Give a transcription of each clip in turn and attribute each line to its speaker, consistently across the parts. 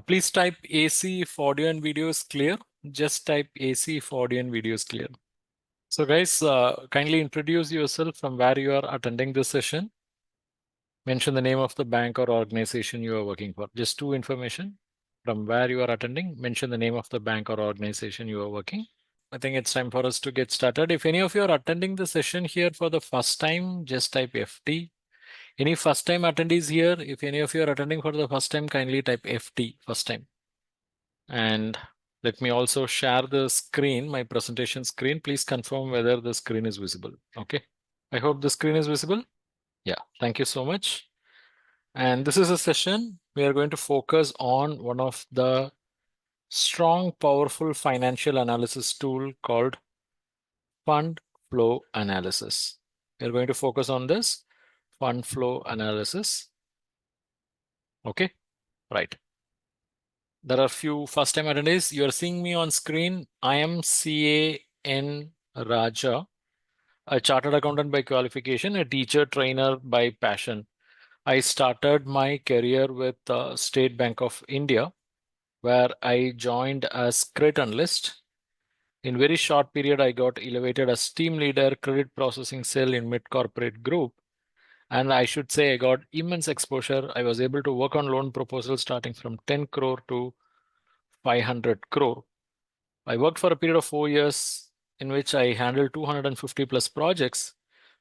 Speaker 1: Please type AC if audio and video is clear. Just type AC if audio and video is clear. So guys, kindly introduce yourself from where you are attending this session. Mention the name of the bank or organization you are working for. Just two information. From where you are attending, mention the name of the bank or organization you are working. I think it's time for us to get started. If any of you are attending the session here for the first time, just type FT. Any first time attendees here, if any of you are attending for the first time, kindly type FT, first time. And let me also share the screen, my presentation screen. Please confirm whether the screen is visible. Okay. I hope the screen is visible. Yeah, thank you so much. And this is a session we are going to focus on one of the strong, powerful financial analysis tool called fund flow analysis. We are going to focus on this fund flow analysis. Okay, right. There are few first time attendees. You are seeing me on screen. I am CAN Raja, a chartered accountant by qualification, a teacher trainer by passion. I started my career with State Bank of India, where I joined as credit analyst. In very short period, I got elevated as team leader, credit processing cell in mid corporate group. And I should say I got immense exposure. I was able to work on loan proposals starting from 10 crore to 500 crore. I worked for a period of 4 years in which I handled 250 plus projects,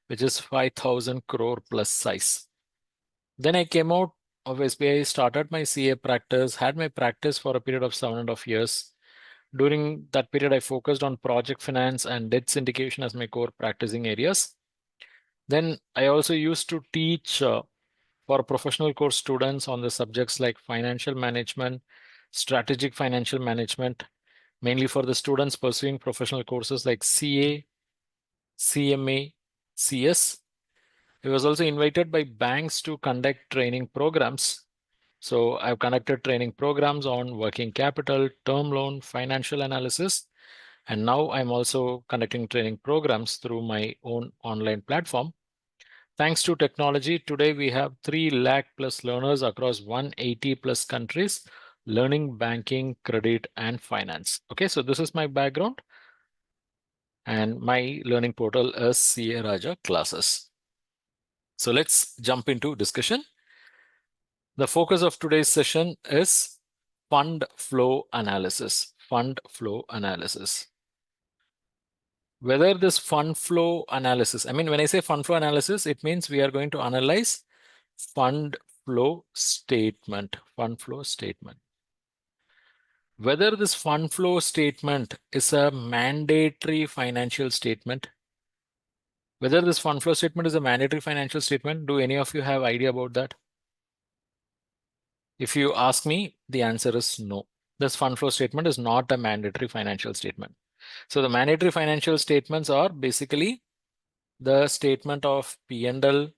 Speaker 1: which is 5,000 crore plus size. Then I came out of SBI, started my CA practice, had my practice for a period of 7.5 years. During that period, I focused on project finance and debt syndication as my core practicing areas. Then I also used to teach for professional course students on the subjects like financial management, strategic financial management, mainly for the students pursuing professional courses like CA, CMA, CS. I was also invited by banks to conduct training programs. So I've conducted training programs on working capital, term loan, financial analysis, and now I'm also conducting training programs through my own online platform. Thanks to technology, today we have 3 lakh plus learners across 180 plus countries learning banking, credit, and finance. Okay, so this is my background. And my learning portal is CA Raja Classes. So let's jump into discussion. The focus of today's session is fund flow analysis. Fund flow analysis. Whether this fund flow analysis, I mean, when I say fund flow analysis, it means we are going to analyze fund flow statement. Fund flow statement. Whether this fund flow statement is a mandatory financial statement. Whether this fund flow statement is a mandatory financial statement, do any of you have idea about that? If you ask me, the answer is no. This fund flow statement is not a mandatory financial statement. So the mandatory financial statements are basically the statement of P&L,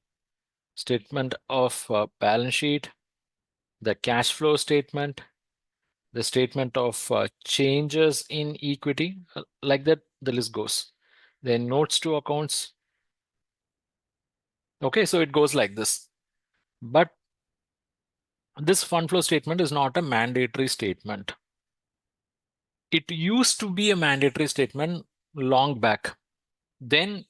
Speaker 1: statement of balance sheet, the cash flow statement, the statement of changes in equity, like that, the list goes. Then notes to accounts. Okay, so it goes like this. But this fund flow statement is not a mandatory statement. It used to be a mandatory statement long back. Then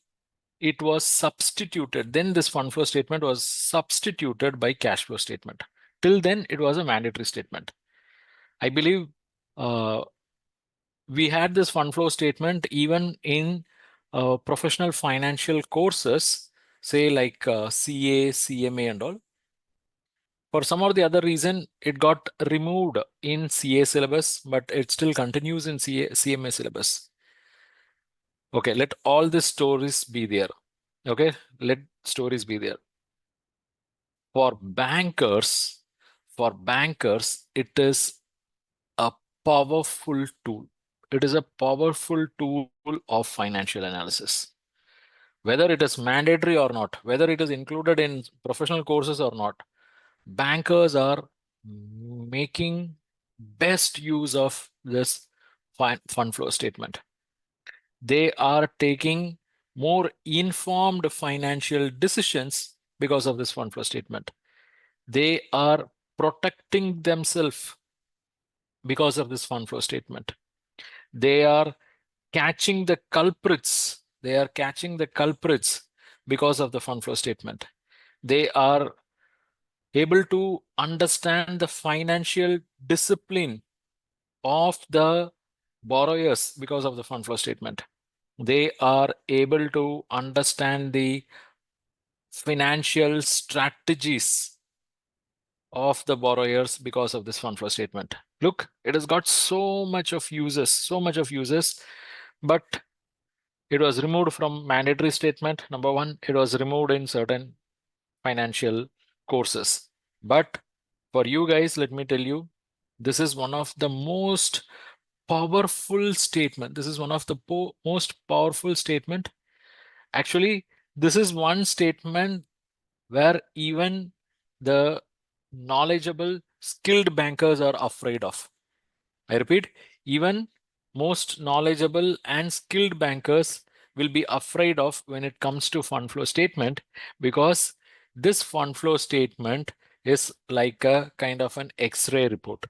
Speaker 1: it was substituted. Then this fund flow statement was substituted by cash flow statement. Till then, it was a mandatory statement. I believe we had this fund flow statement even in professional financial courses, say like CA, CMA and all. For some or the other reason, it got removed in CA syllabus, but it still continues in CMA syllabus. Okay, let all the stories be there. Okay, let stories be there. For bankers, it is a powerful tool. It is a powerful tool of financial analysis. Whether it is mandatory or not, whether it is included in professional courses or not, bankers are making best use of this fund flow statement. They are taking more informed financial decisions because of this fund flow statement. They are protecting themselves because of this fund flow statement. They are catching the culprits. They are catching the culprits because of the fund flow statement. They are able to understand the financial discipline of the borrowers because of the fund flow statement. They are able to understand the financial strategies of the borrowers because of this fund flow statement. Look, it has got so much of uses, but it was removed from mandatory statement. Number one, it was removed in certain financial courses. But for you guys, let me tell you, this is one of the most powerful statement. This is one of the most powerful statement. Actually, this is one statement where even the knowledgeable, skilled bankers are afraid of. I repeat, even most knowledgeable and skilled bankers will be afraid of when it comes to fund flow statement, because this fund flow statement is like a kind of an X-ray report.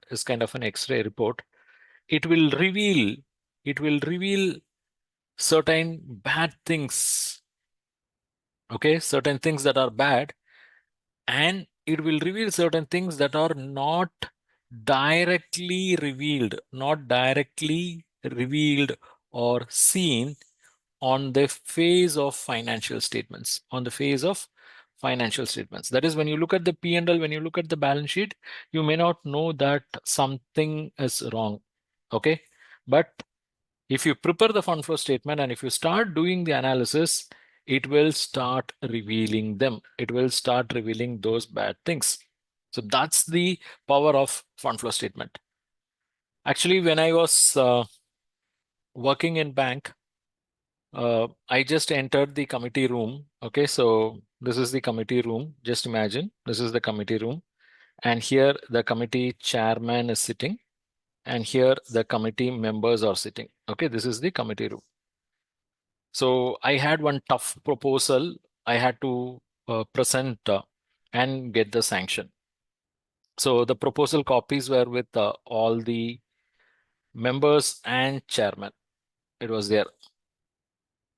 Speaker 1: It will reveal certain bad things. Okay, certain things that are bad, and it will reveal certain things that are not directly revealed or seen on the face of financial statements. That is, when you look at the P&L, when you look at the balance sheet, you may not know that something is wrong. Okay, but if you prepare the fund flow statement and if you start doing the analysis, it will start revealing them. It will start revealing those bad things. So that's the power of fund flow statement. Actually, when I was working in bank, I just entered the committee room. Okay, so this is the committee room. Just imagine this is the committee room. And here the committee chairman is sitting. And here the committee members are sitting. Okay, this is the committee room. So I had one tough proposal I had to present and get the sanction. So the proposal copies were with all the members and chairman. It was there.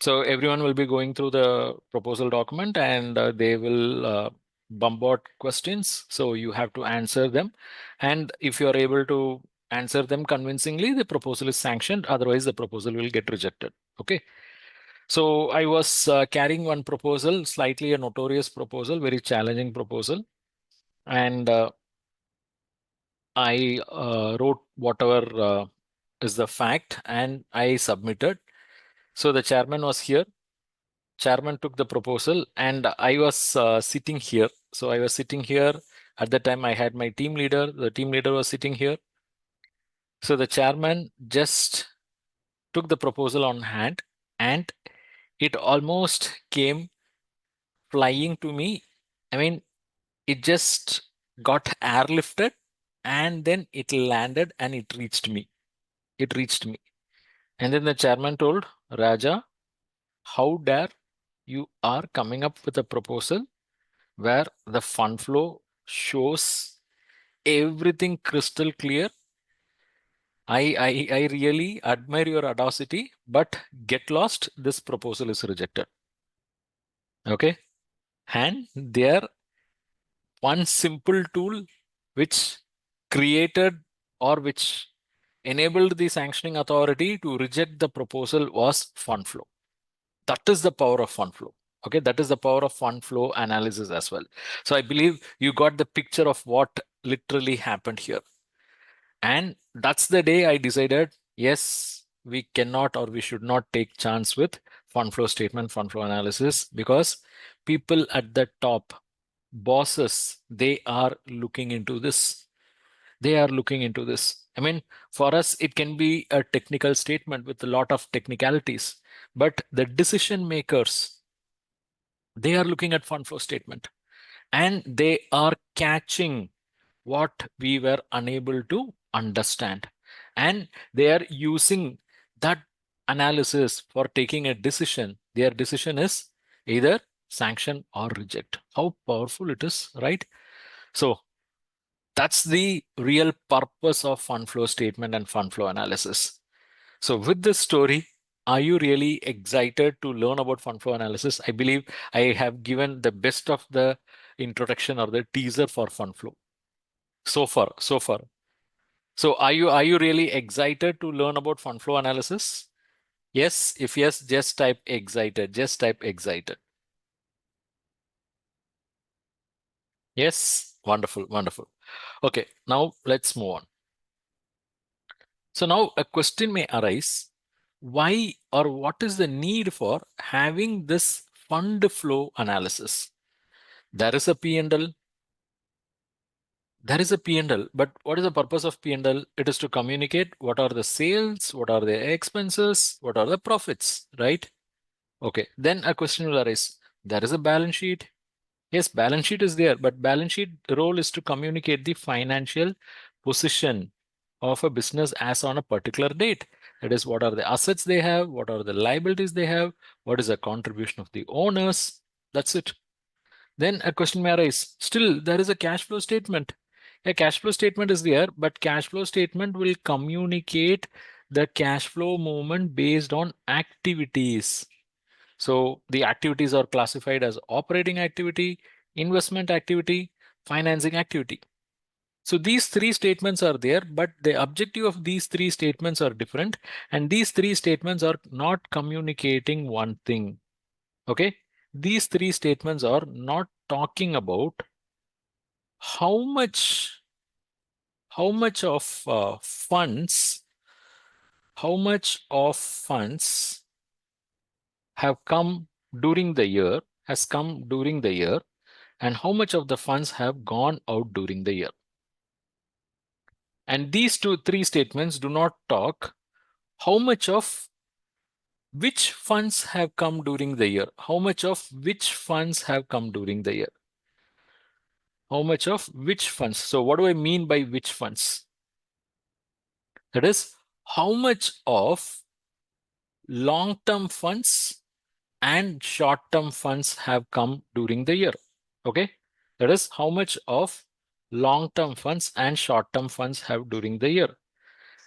Speaker 1: So everyone will be going through the proposal document and they will bombard questions. So you have to answer them. And if you are able to answer them convincingly, the proposal is sanctioned. Otherwise, the proposal will get rejected. Okay. So I was carrying one proposal, slightly a notorious proposal, very challenging proposal. And I wrote whatever is the fact and I submitted. So the chairman was here. Chairman took the proposal and I was sitting here. So I was sitting here. At the time I had my team leader. The team leader was sitting here. So the chairman just took the proposal on hand and it almost came flying to me. I mean, it just got airlifted and then it landed and it reached me. It reached me. And then the chairman told, Raja, how dare you are coming up with a proposal where the fund flow shows everything crystal clear. I really admire your audacity, but get lost. This proposal is rejected. Okay. And there one simple tool which created or which enabled the sanctioning authority to reject the proposal was fund flow. That is the power of fund flow. Okay, that is the power of fund flow analysis as well. So I believe you got the picture of what literally happened here. And that's the day I decided, yes, we cannot or we should not take chance with fund flow statement, fund flow analysis, because people at the top, bosses, they are looking into this. They are looking into this. I mean, for us, it can be a technical statement with a lot of technicalities, but the decision makers, they are looking at fund flow statement and they are catching what we were unable to understand. And they are using that analysis for taking a decision. Their decision is either sanction or reject. How powerful it is, right? So That's the real purpose of fund flow statement and fund flow analysis. So with this story, are you really excited to learn about fund flow analysis? I believe I have given the best of the introduction or the teaser for fund flow so far. So far. So are you really excited to learn about fund flow analysis? Yes. If yes, just type excited. Just type excited. Yes. Wonderful. Wonderful. Okay. Now let's move on. So now a question may arise. Why or what is the need for having this fund flow analysis? There is a P&L. There is a P&L, but what is the purpose of P&L? It is to communicate what are the sales, what are the expenses, what are the profits, right? Okay, then a question will arise. There is a balance sheet. Yes, balance sheet is there, but balance sheet role is to communicate the financial position of a business as on a particular date. That is, what are the assets they have, what are the liabilities they have, what is the contribution of the owners. That's it. Then a question may arise. Still, there is a cash flow statement. A cash flow statement is there, but cash flow statement will communicate the cash flow movement based on activities. So the activities are classified as operating activity, investment activity, financing activity. So these three statements are there, but the objective of these three statements are different. And these three statements are not communicating one thing. Okay. These three statements are not talking about how much of funds, how much of funds have come during the year, has come during the year, and how much of the funds have gone out during the year. And these three statements do not talk how much of which funds have come during the year, how much of which funds have come during the year, how much of which funds. So what do I mean by which funds? That is, how much of long-term funds and short-term funds have come during the year. Okay, that is how much of long-term funds and short-term funds have during the year,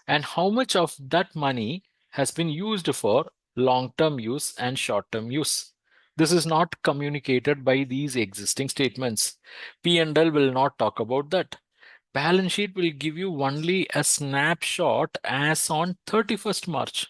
Speaker 1: and how much of that money has been used for long-term use and short-term use. This is not communicated by these existing statements. P&L will not talk about that. Balance sheet will give you only a snapshot as on 31st March.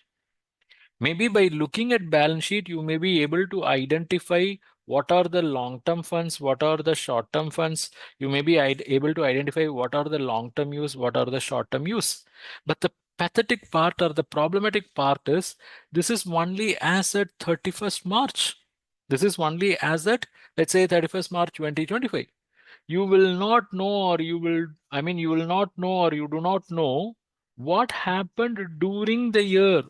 Speaker 1: Maybe by looking at balance sheet, you may be able to identify what are the long-term funds, what are the short-term funds. You may be able to identify what are the long-term use, what are the short-term use. But the pathetic part or the problematic part is this is only as at 31st March. This is only as at, let's say, 31st March 2025. You will not know, or you will not know, or you do not know what happened during the year.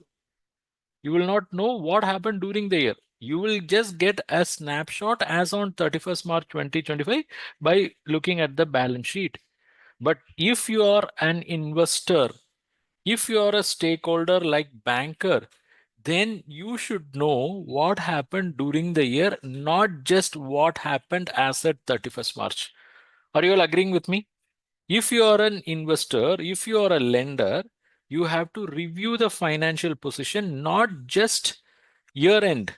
Speaker 1: You will not know what happened during the year. You will just get a snapshot as on 31st March 2025 by looking at the balance sheet. But if you are an investor, if you are a stakeholder like banker, then you should know what happened during the year, not just what happened as at 31st March. Are you all agreeing with me? If you are an investor, if you are a lender, you have to review the financial position, not just year end,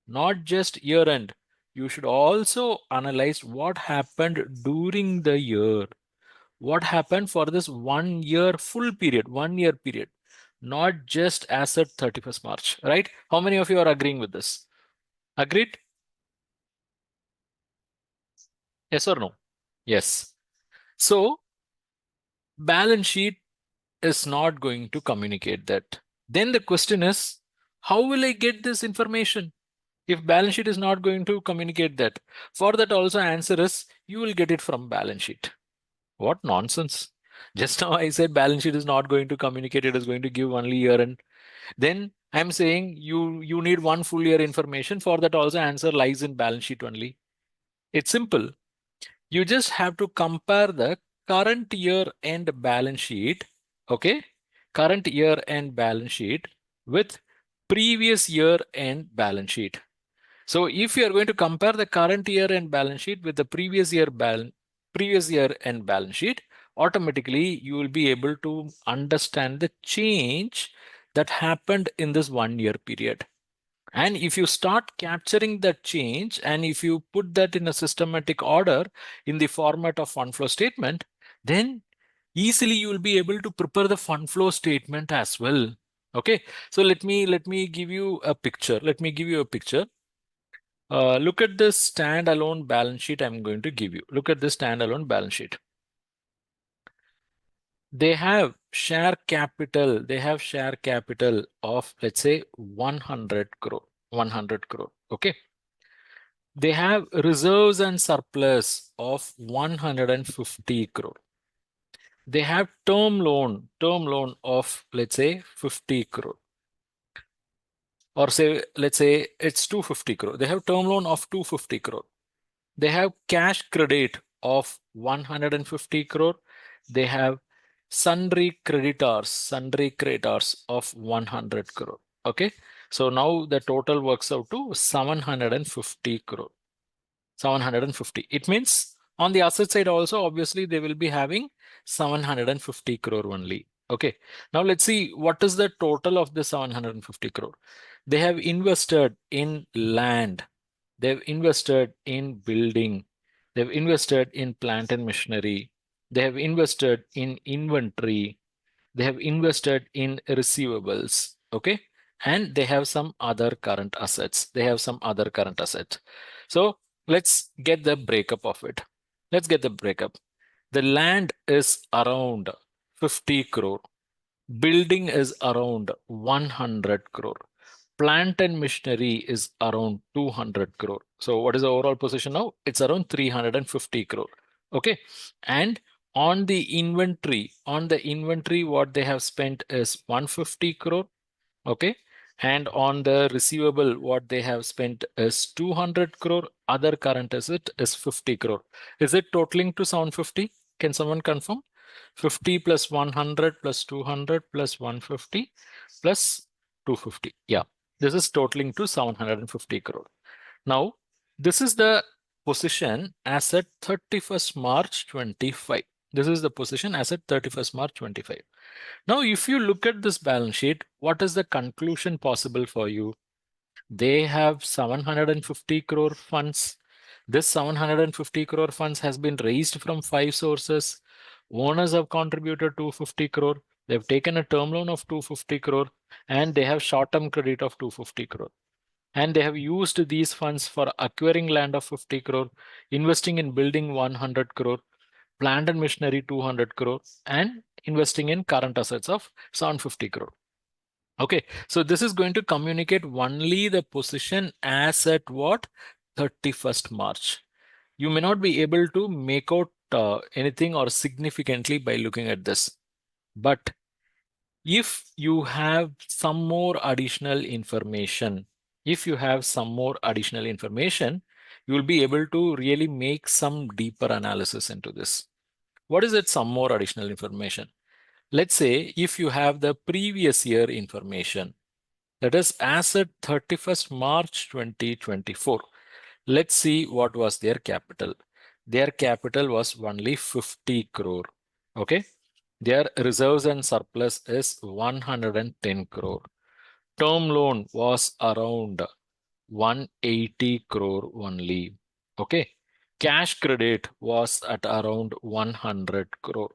Speaker 1: not just year end. You should also analyze what happened during the year. What happened for this 1 year full period, 1 year period, not just as at 31st March, right? How many of you are agreeing with this? Agreed? Yes or no? Yes. So balance sheet is not going to communicate that. Then the question is, how will I get this information? If balance sheet is not going to communicate that, for that also answer is you will get it from balance sheet. What nonsense. Just now I said balance sheet is not going to communicate, it is going to give only year end. Then I'm saying you need one full year information. For that also answer lies in balance sheet only. It's simple. You just have to compare the current year end balance sheet, okay? Current year end balance sheet with previous year end balance sheet. So if you are going to compare the current year end balance sheet with the previous year end balance sheet, automatically you will be able to understand the change that happened in this 1 year period. And if you start capturing that change and if you put that in a systematic order in the format of fund flow statement, then easily you will be able to prepare the fund flow statement as well. Okay, so let me give you a picture. Let me give you a picture. Look at this standalone balance sheet I'm going to give you. Look at this standalone balance sheet. They have share capital. They have share capital of, let's say, 100 crore. 100 crore. Okay. They have reserves and surplus of 150 crore. They have term loan of, let's say, 50 crore. Or say, let's say it's 250 crore. They have term loan of 250 crore. They have cash credit of 150 crore. They have sundry creditors of 100 crore. Okay. So now the total works out to 750 crore. 750. It means on the asset side also, obviously, they will be having 750 crore only. Okay. Now let's see what is the total of the 750 crore. They have invested in land. They've invested in building. They've invested in plant and machinery. They have invested in inventory. They have invested in receivables. Okay. And they have some other current assets. They have some other current assets. So let's get the breakup of it. Let's get the breakup. The land is around 50 crore. Building is around 100 crore. Plant and machinery is around 200 crore. So what is the overall position now? It's around 350 crore. Okay. And on the inventory, what they have spent is 150 crore. Okay. And on the receivable, what they have spent is 200 crore. Other current asset is 50 crore. Is it totaling to 750? Can someone confirm? 50 plus 100 plus 200 plus 150 plus 250. Yeah, this is totaling to 750 crore. Now, this is the position as at 31st March 25. This is the position as at 31st March 25. Now, if you look at this balance sheet, what is the conclusion possible for you? They have 750 crore funds. This 750 crore funds has been raised from 5 sources. Owners have contributed 250 crore. They've taken a term loan of 250 crore and they have short-term credit of 250 crore. And they have used these funds for acquiring land of 50 crore, investing in building 100 crore, plant and machinery 200 crore, and investing in current assets of 750 crore. Okay, so this is going to communicate only the position as at what? 31st March. You may not be able to make out anything or significantly by looking at this. But if you have some more additional information, you will be able to really make some deeper analysis into this. What is it, some more additional information? Let's say if you have the previous year information, that is as at 31st March 2024. Let's see what was their capital. Their capital was only 50 crore. Okay. Their reserves and surplus is 110 crore. Term loan was around 180 crore only. Okay. Cash credit was at around 100 crore.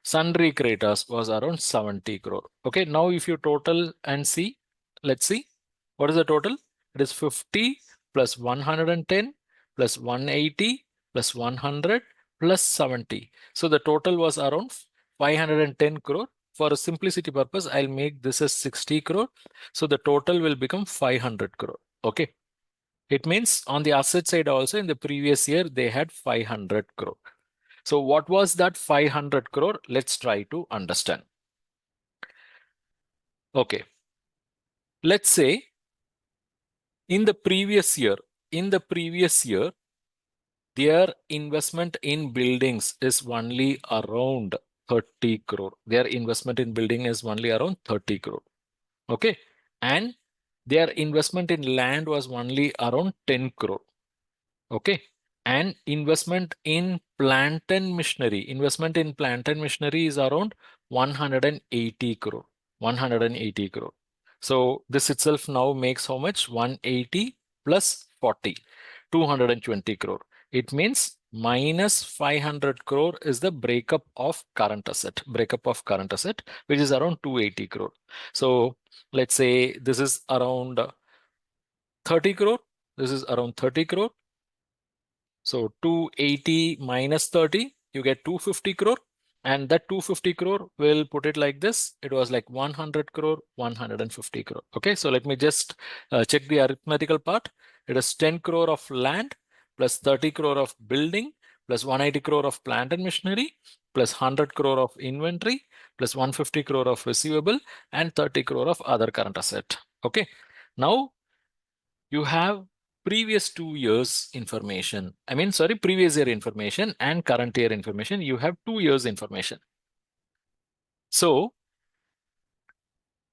Speaker 1: Sundry creditors was around 70 crore. Okay. Now if you total and see, let's see what is the total. It is 50 plus 110 plus 180 plus 100 plus 70. So the total was around 510 crore. For a simplicity purpose, I'll make this as 60 crore. So the total will become 500 crore. Okay. It means on the asset side also in the previous year, they had 500 crore. So what was that 500 crore? Let's try to understand. Okay. Let's say in the previous year, their investment in buildings is only around 30 crore. Their investment in building is only around 30 crore. Okay. And their investment in land was only around 10 crore. Okay. And investment in plant and machinery. Investment in plant and machinery is around 180 crore. 180 crore. So this itself now makes how much? 180 plus 40, 220 crore. It means minus 500 crore is the breakup of current asset. Breakup of current asset, which is around 280 crore. So let's say this is around 30 crore. This is around 30 crore. So 280 minus 30, you get 250 crore. And that 250 crore, we'll put it like this. It was like 100 crore, 150 crore. Okay, so let me just check the arithmetical part. It is 10 crore of land plus 30 crore of building plus 180 crore of plant and machinery plus 100 crore of inventory plus 150 crore of receivable and 30 crore of other current asset. Okay, now you have previous 2 years information. Sorry, previous year information and current year information. You have 2 years information. So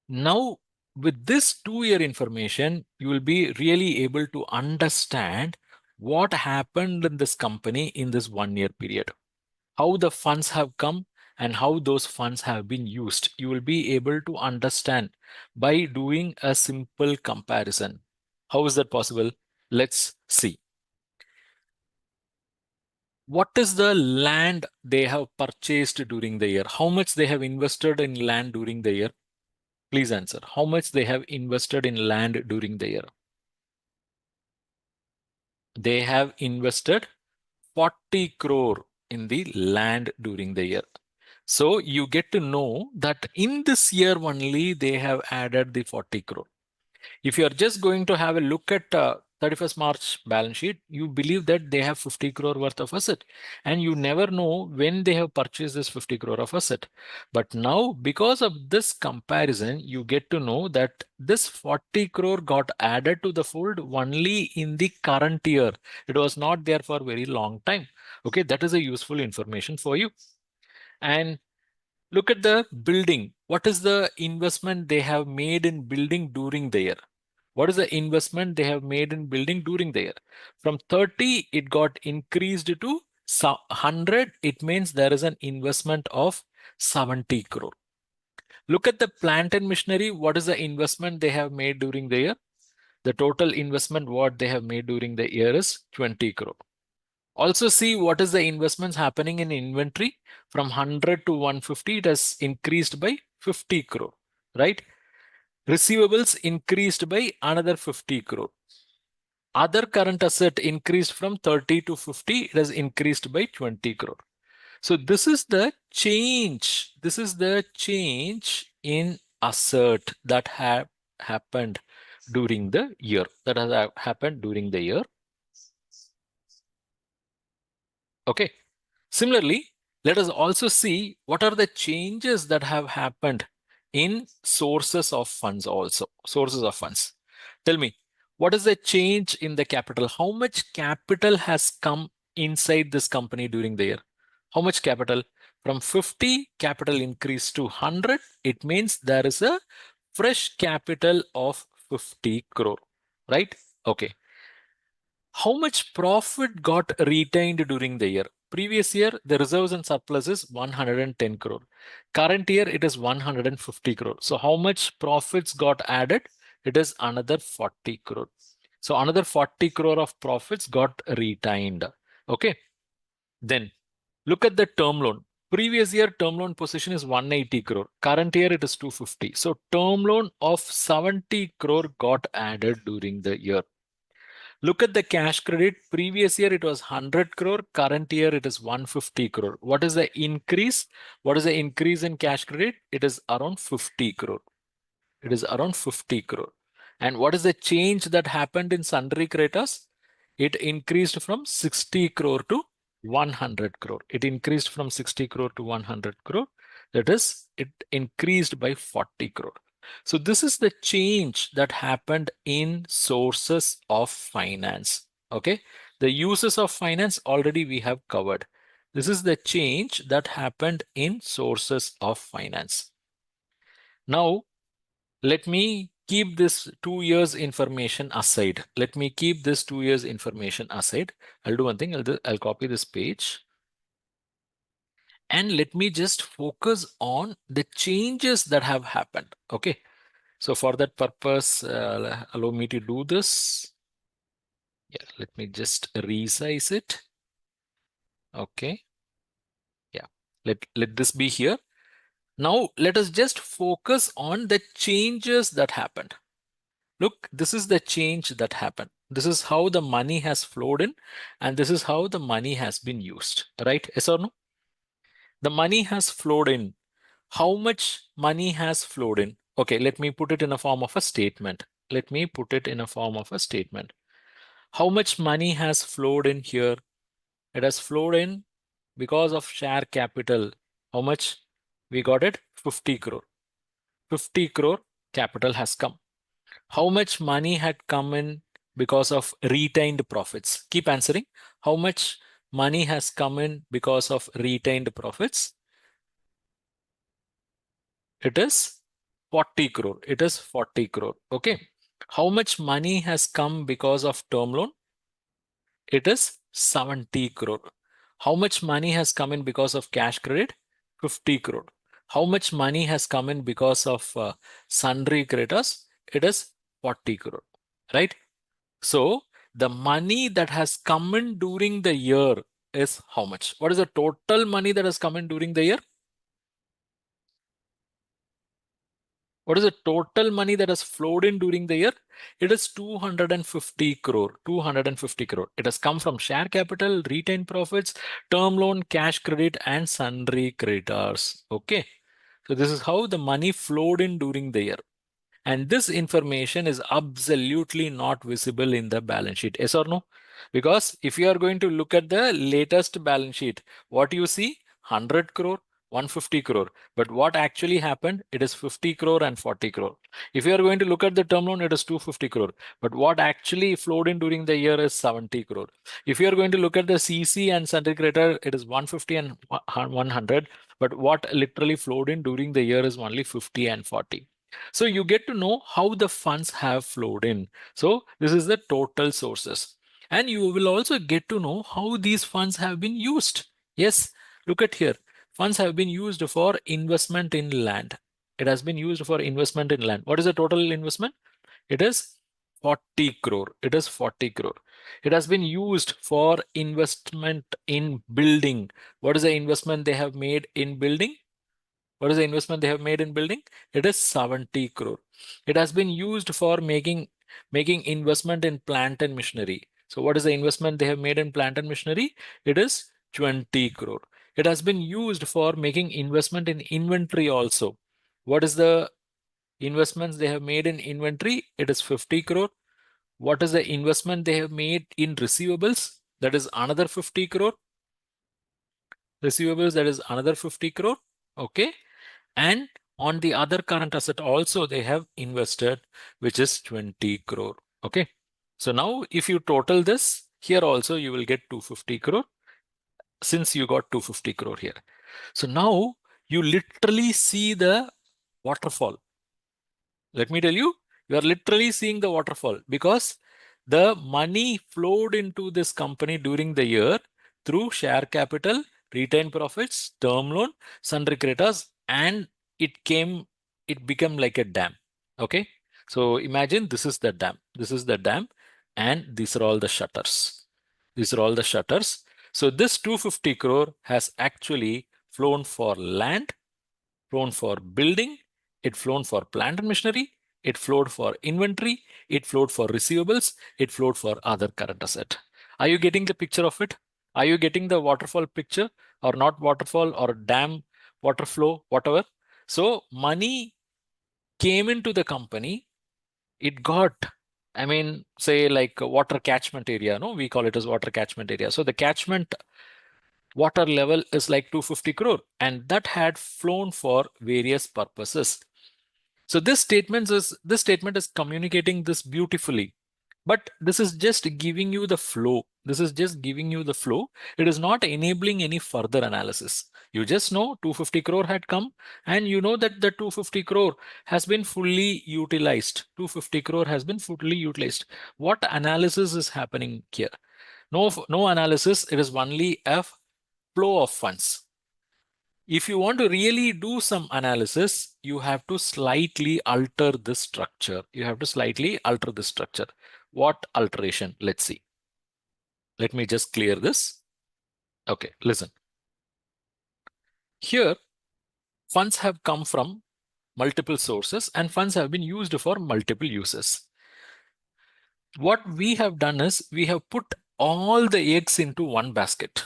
Speaker 1: now with this 2 year information, you will be really able to understand what happened in this company in this 1 year period, how the funds have come and how those funds have been used. You will be able to understand by doing a simple comparison. How is that possible? Let's see. What is the land they have purchased during the year? How much they have invested in land during the year? Please answer. How much they have invested in land during the year? They have invested 40 crore in the land during the year. So you get to know that in this year only they have added the 40 crore. If you are just going to have a look at 31st March balance sheet, you believe that they have 50 crore worth of asset and you never know when they have purchased this 50 crore of asset. But now because of this comparison, you get to know that this 40 crore got added to the fold only in the current year. It was not there for a very long time. Okay, that is a useful information for you. And look at the building. What is the investment they have made in building during the year? What is the investment they have made in building during the year? From 30, it got increased to 100. It means there is an investment of 70 crore. Look at the plant and machinery. What is the investment they have made during the year? The total investment what they have made during the year is 20 crore. Also see what is the investments happening in inventory. From 100 to 150, it has increased by 50 crore, right? Receivables increased by another 50 crore. Other current asset increased from 30 to 50, it has increased by 20 crore. So this is the change. This is the change in asset that have happened during the year. That has happened during the year. Okay. Similarly, let us also see what are the changes that have happened in sources of funds also. Sources of funds. Tell me, what is the change in the capital? How much capital has come inside this company during the year? How much capital? From 50, capital increase to 100. It means there is a fresh capital of 50 crore, right? Okay. How much profit got retained during the year? Previous year, the reserves and surplus is 110 crore. Current year, it is 150 crore. So how much profits got added? It is another 40 crore. So another 40 crore of profits got retained. Okay. Then look at the term loan. Previous year term loan position is 180 crore. Current year it is 250. So term loan of 70 crore got added during the year. Look at the cash credit. Previous year it was 100 crore. Current year it is 150 crore. What is the increase? What is the increase in cash credit? It is around 50 crore. It is around 50 crore. And what is the change that happened in sundry creditors? It increased from 60 crore to 100 crore. It increased from 60 crore to 100 crore. That is, it increased by 40 crore. So this is the change that happened in sources of finance. Okay. The uses of finance already we have covered. This is the change that happened in sources of finance. Now, let me keep this 2 years information aside. Let me keep this 2 years information aside. I'll do one thing. I'll copy this page. And let me just focus on the changes that have happened. Okay. So for that purpose, allow me to do this. Yeah, let me just resize it. Okay. Yeah. Let this be here. Now let us just focus on the changes that happened. Look, this is the change that happened. This is how the money has flowed in, and this is how the money has been used, right? Yes or no? The money has flowed in. How much money has flowed in? Okay, let me put it in a form of a statement. Let me put it in a form of a statement. How much money has flowed in here? It has flowed in because of share capital. How much? We got it 50 crore. 50 crore capital has come. How much money had come in because of retained profits? Keep answering. How much money has come in because of retained profits? It is 40 crore. It is 40 crore. Okay. How much money has come because of term loan? It is 70 crore. How much money has come in because of cash credit? 50 crore. How much money has come in because of sundry creditors? It is 40 crore. Right? So the money that has come in during the year is how much? What is the total money that has come in during the year? What is the total money that has flowed in during the year? It is 250 crore. 250 crore. It has come from share capital, retained profits, term loan, cash credit, and sundry creditors. Okay. So this is how the money flowed in during the year. And this information is absolutely not visible in the balance sheet. Yes or no? Because if you are going to look at the latest balance sheet, what you see? 100 crore, 150 crore. But what actually happened? It is 50 crore and 40 crore. If you are going to look at the term loan, it is 250 crore. But what actually flowed in during the year is 70 crore. If you are going to look at the CC and sundry creditor, it is 150 and 100. But what literally flowed in during the year is only 50 and 40. So you get to know how the funds have flowed in. So this is the total sources. And you will also get to know how these funds have been used. Yes, look at here. Funds have been used for investment in land. It has been used for investment in land. What is the total investment? It is 40 crore. It is 40 crore. It has been used for investment in building. What is the investment they have made in building? What is the investment they have made in building? It is 70 crore. It has been used for making investment in plant and machinery. So what is the investment they have made in plant and machinery? It is 20 crore. It has been used for making investment in inventory also. What is the investments they have made in inventory? It is 50 crore. What is the investment they have made in receivables? That is another 50 crore. Receivables, that is another 50 crore. Okay. And on the other current asset also they have invested, which is 20 crore. Okay. So now if you total this, here also you will get 250 crore since you got 250 crore here. So now you literally see the waterfall. Let me tell you, you are literally seeing the waterfall because the money flowed into this company during the year through share capital, retained profits, term loan, sundry creditors, and it became like a dam. Okay. So imagine this is the dam. This is the dam, and these are all the shutters. These are all the shutters. So this 250 crore has actually flown for land, flown for building, it flown for plant and machinery, it flowed for inventory, it flowed for receivables, it flowed for other current asset. Are you getting the picture of it? Are you getting the waterfall picture or not waterfall or dam, water flow, whatever? So money came into the company, it got, I mean, say like a water catchment area, no, we call it as water catchment area. So the catchment water level is like 250 crore and that had flown for various purposes. So this statement is communicating this beautifully. But this is just giving you the flow. This is just giving you the flow. It is not enabling any further analysis. You just know 250 crore had come, and you know that the 250 crore has been fully utilized. 250 crore has been fully utilized. What analysis is happening here? No analysis. It is only a flow of funds. If you want to really do some analysis, you have to slightly alter this structure. You have to slightly alter the structure. What alteration? Let's see. Let me just clear this. Okay, listen. Here, funds have come from multiple sources and funds have been used for multiple uses. What we have done is we have put all the eggs into one basket.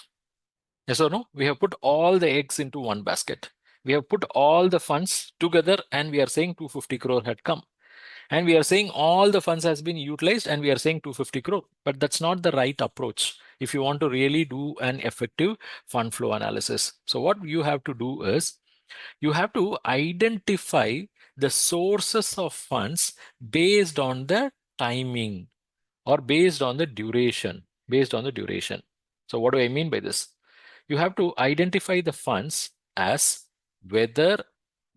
Speaker 1: Yes or no? We have put all the eggs into one basket. We have put all the funds together and we are saying 250 crore had come. And we are saying all the funds has been utilized and we are saying 250 crore. But that's not the right approach if you want to really do an effective fund flow analysis. So what you have to do is you have to identify the sources of funds based on the timing or based on the duration. So what do I mean by this? You have to identify the funds as whether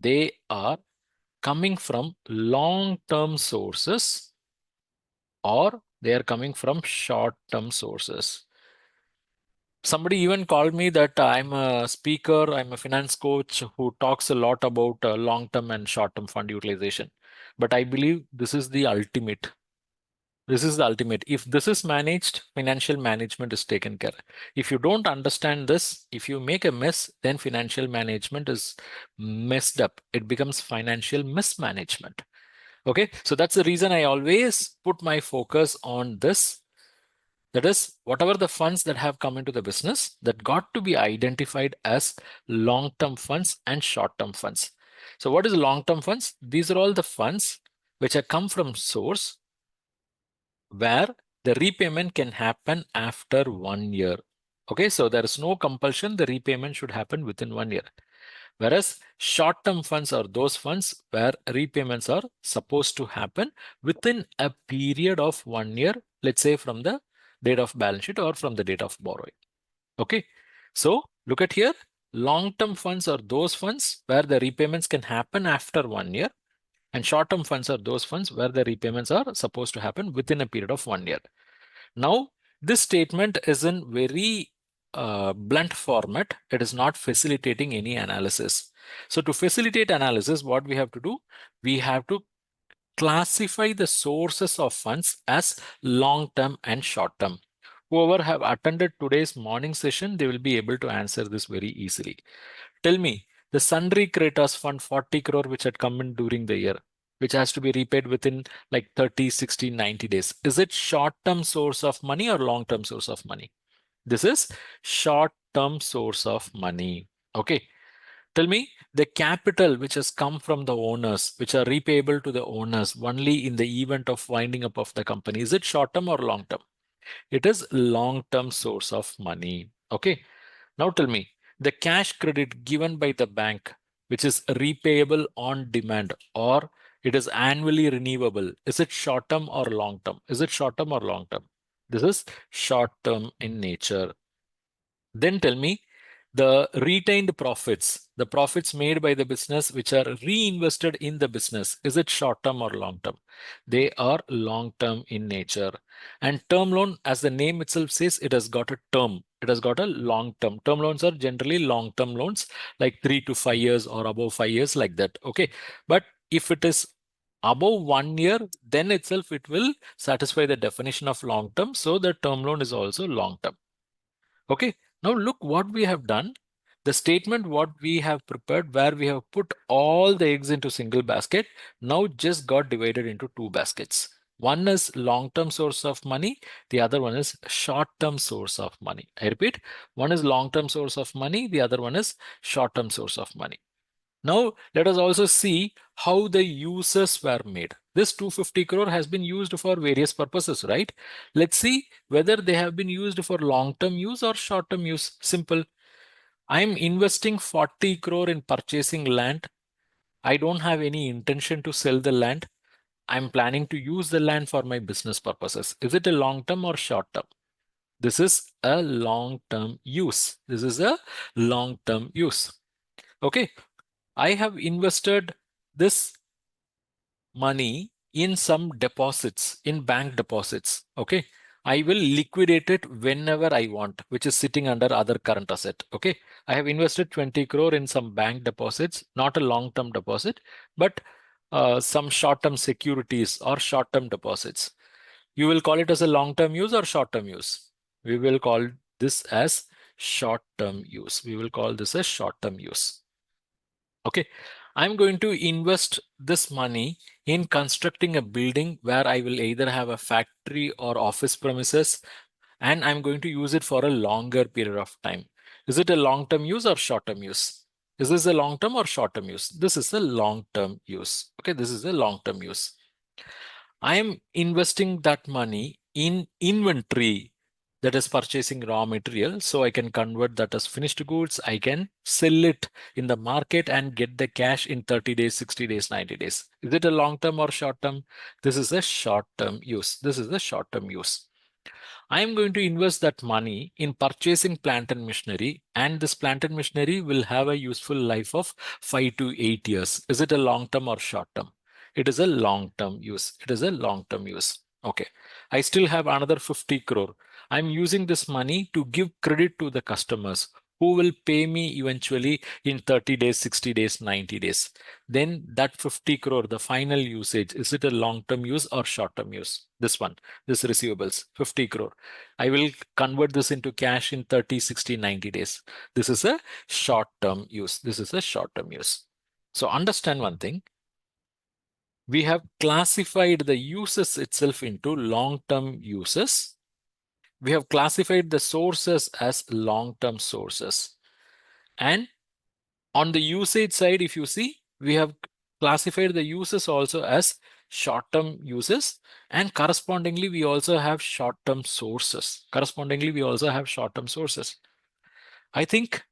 Speaker 1: they are coming from long-term sources or they are coming from short-term sources. Somebody even called me that I'm a speaker, I'm a finance coach who talks a lot about long-term and short-term fund utilization. But I believe this is the ultimate. This is the ultimate. If this is managed, financial management is taken care. If you don't understand this, if you make a mess, then financial management is messed up. It becomes financial mismanagement. Okay, so that's the reason I always put my focus on this. That is, whatever the funds that have come into the business that got to be identified as long-term funds and short-term funds. So what is long-term funds? These are all the funds which have come from source where the repayment can happen after 1 year. Okay, so there is no compulsion. The repayment should happen within 1 year. Whereas short-term funds are those funds where repayments are supposed to happen within a period of 1 year, let's say from the date of balance sheet or from the date of borrowing. Okay, so look at here. Long-term funds are those funds where the repayments can happen after 1 year, and short-term funds are those funds where the repayments are supposed to happen within a period of 1 year. Now, this statement is in very blunt format. It is not facilitating any analysis. So to facilitate analysis, what we have to do, we have to classify the sources of funds as long-term and short-term. Whoever have attended today's morning session, they will be able to answer this very easily. Tell me, the sundry creditors fund 40 crore which had come in during the year, which has to be repaid within like 30, 60, 90 days. Is it short-term source of money or long-term source of money? This is short-term source of money. Okay. Tell me, the capital which has come from the owners, which are repayable to the owners only in the event of winding up of the company, is it short-term or long-term? It is long-term source of money. Okay. Now tell me, the cash credit given by the bank, which is repayable on demand or it is annually renewable, is it short term or long term? Is it short term or long term? This is short term in nature. Then tell me, the retained profits, the profits made by the business which are reinvested in the business, is it short term or long term? They are long term in nature. And term loan, as the name itself says, it has got a term. It has got a long term. Term loans are generally long term loans, like 3 to 5 years or above 5 years, like that. Okay. But if it is above 1 year, then itself it will satisfy the definition of long term. So the term loan is also long term. Okay, now look what we have done. The statement what we have prepared where we have put all the eggs into single basket now just got divided into two baskets. One is long-term source of money. The other one is short-term source of money. I repeat, one is long-term source of money. The other one is short-term source of money. Now, let us also see how the uses were made. This 250 crore has been used for various purposes, right? Let's see whether they have been used for long-term use or short-term use. Simple. I'm investing 40 crore in purchasing land. I don't have any intention to sell the land. I'm planning to use the land for my business purposes. Is it a long-term or short-term? This is a long-term use. This is a long-term use. Okay. I have invested this money in some deposits, in bank deposits. Okay. I will liquidate it whenever I want, which is sitting under other current asset. Okay. I have invested 20 crore in some bank deposits, not a long-term deposit, but some short-term securities or short-term deposits. You will call it as a long-term use or short-term use. We will call this as short-term use. We will call this as short-term use. Okay, I'm going to invest this money in constructing a building where I will either have a factory or office premises, and I'm going to use it for a longer period of time. Is it a long-term use or short-term use? Is this a long-term or short-term use? This is a long-term use. Okay, this is a long-term use. I am investing that money in inventory, that is purchasing raw material, so I can convert that as finished goods. I can sell it in the market and get the cash in 30 days, 60 days, 90 days. Is it a long term or short term? This is a short term use. This is a short term use. I am going to invest that money in purchasing plant and machinery, and this plant and machinery will have a useful life of 5 to 8 years. Is it a long term or short term? It is a long term use. It is a long term use. Okay. I still have another 50 crore. I'm using this money to give credit to the customers who will pay me eventually in 30 days, 60 days, 90 days. Then that 50 crore, the final usage, is it a long term use or short term use? This one, this receivables, 50 crore. I will convert this into cash in 30, 60, 90 days. This is a short-term use. This is a short-term use. So understand one thing. We have classified the uses itself into long-term uses. We have classified the sources as long-term sources. And on the usage side, if you see, we have classified the uses also as short-term uses, and correspondingly, we also have short-term sources. Correspondingly, we also have short-term sources. I think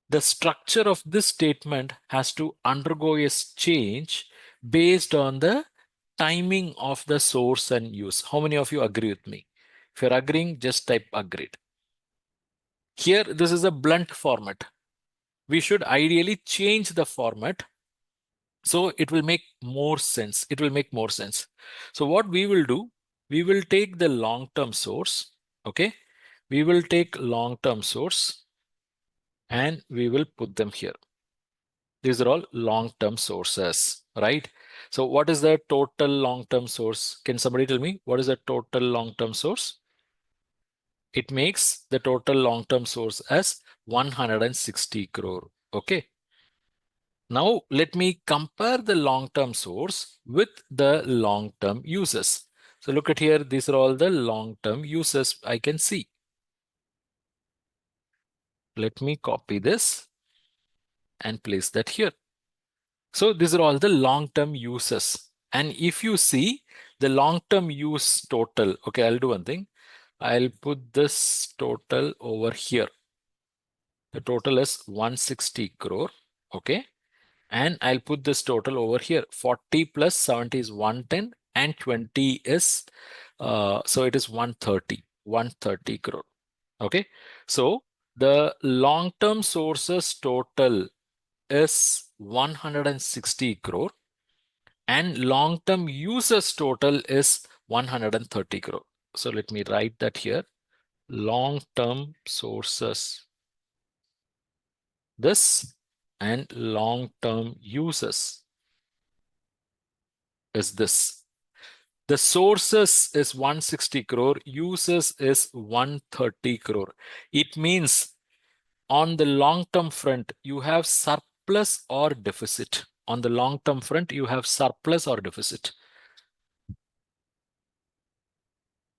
Speaker 1: the structure of this statement has to undergo a change based on the timing of the source and use. How many of you agree with me? If you're agreeing, just type agreed. Here, this is a blunt format. We should ideally change the format so it will make more sense. It will make more sense. So what we will do, we will take the long-term source. Okay. We will take long-term source and we will put them here. These are all long-term sources, right? So what is the total long-term source? Can somebody tell me what is the total long-term source? It makes the total long-term source as 160 crore. Okay. Now let me compare the long-term source with the long-term uses. So look at here, these are all the long-term uses I can see. Let me copy this and place that here. So these are all the long-term uses. And if you see the long-term use total, okay, I'll do one thing. I'll put this total over here. The total is 160 crore. Okay. And I'll put this total over here. 40 plus 70 is 110 and 20 is, so it is 130 crore. Okay. So the long-term sources total is 160 crore and long-term users total is 130 crore. So let me write that here. Long-term sources, this, and long-term users is this. The sources is 160 crore, users is 130 crore. It means on the long-term front, you have surplus or deficit. On the long-term front, you have surplus or deficit.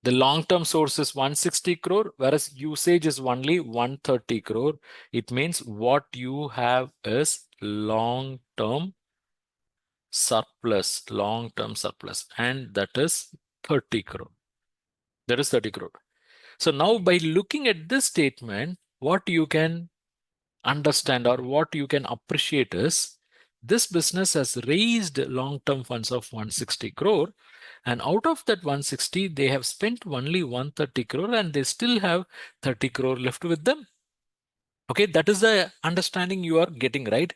Speaker 1: The long-term source is 160 crore, whereas usage is only 130 crore. It means what you have is long-term surplus, and that is 30 crore. That is 30 crore. So now by looking at this statement, what you can understand or what you can appreciate is this business has raised long-term funds of 160 crore, And out of that 160, they have spent only 130 crore and they still have 30 crore left with them. Okay, that is the understanding you are getting, right?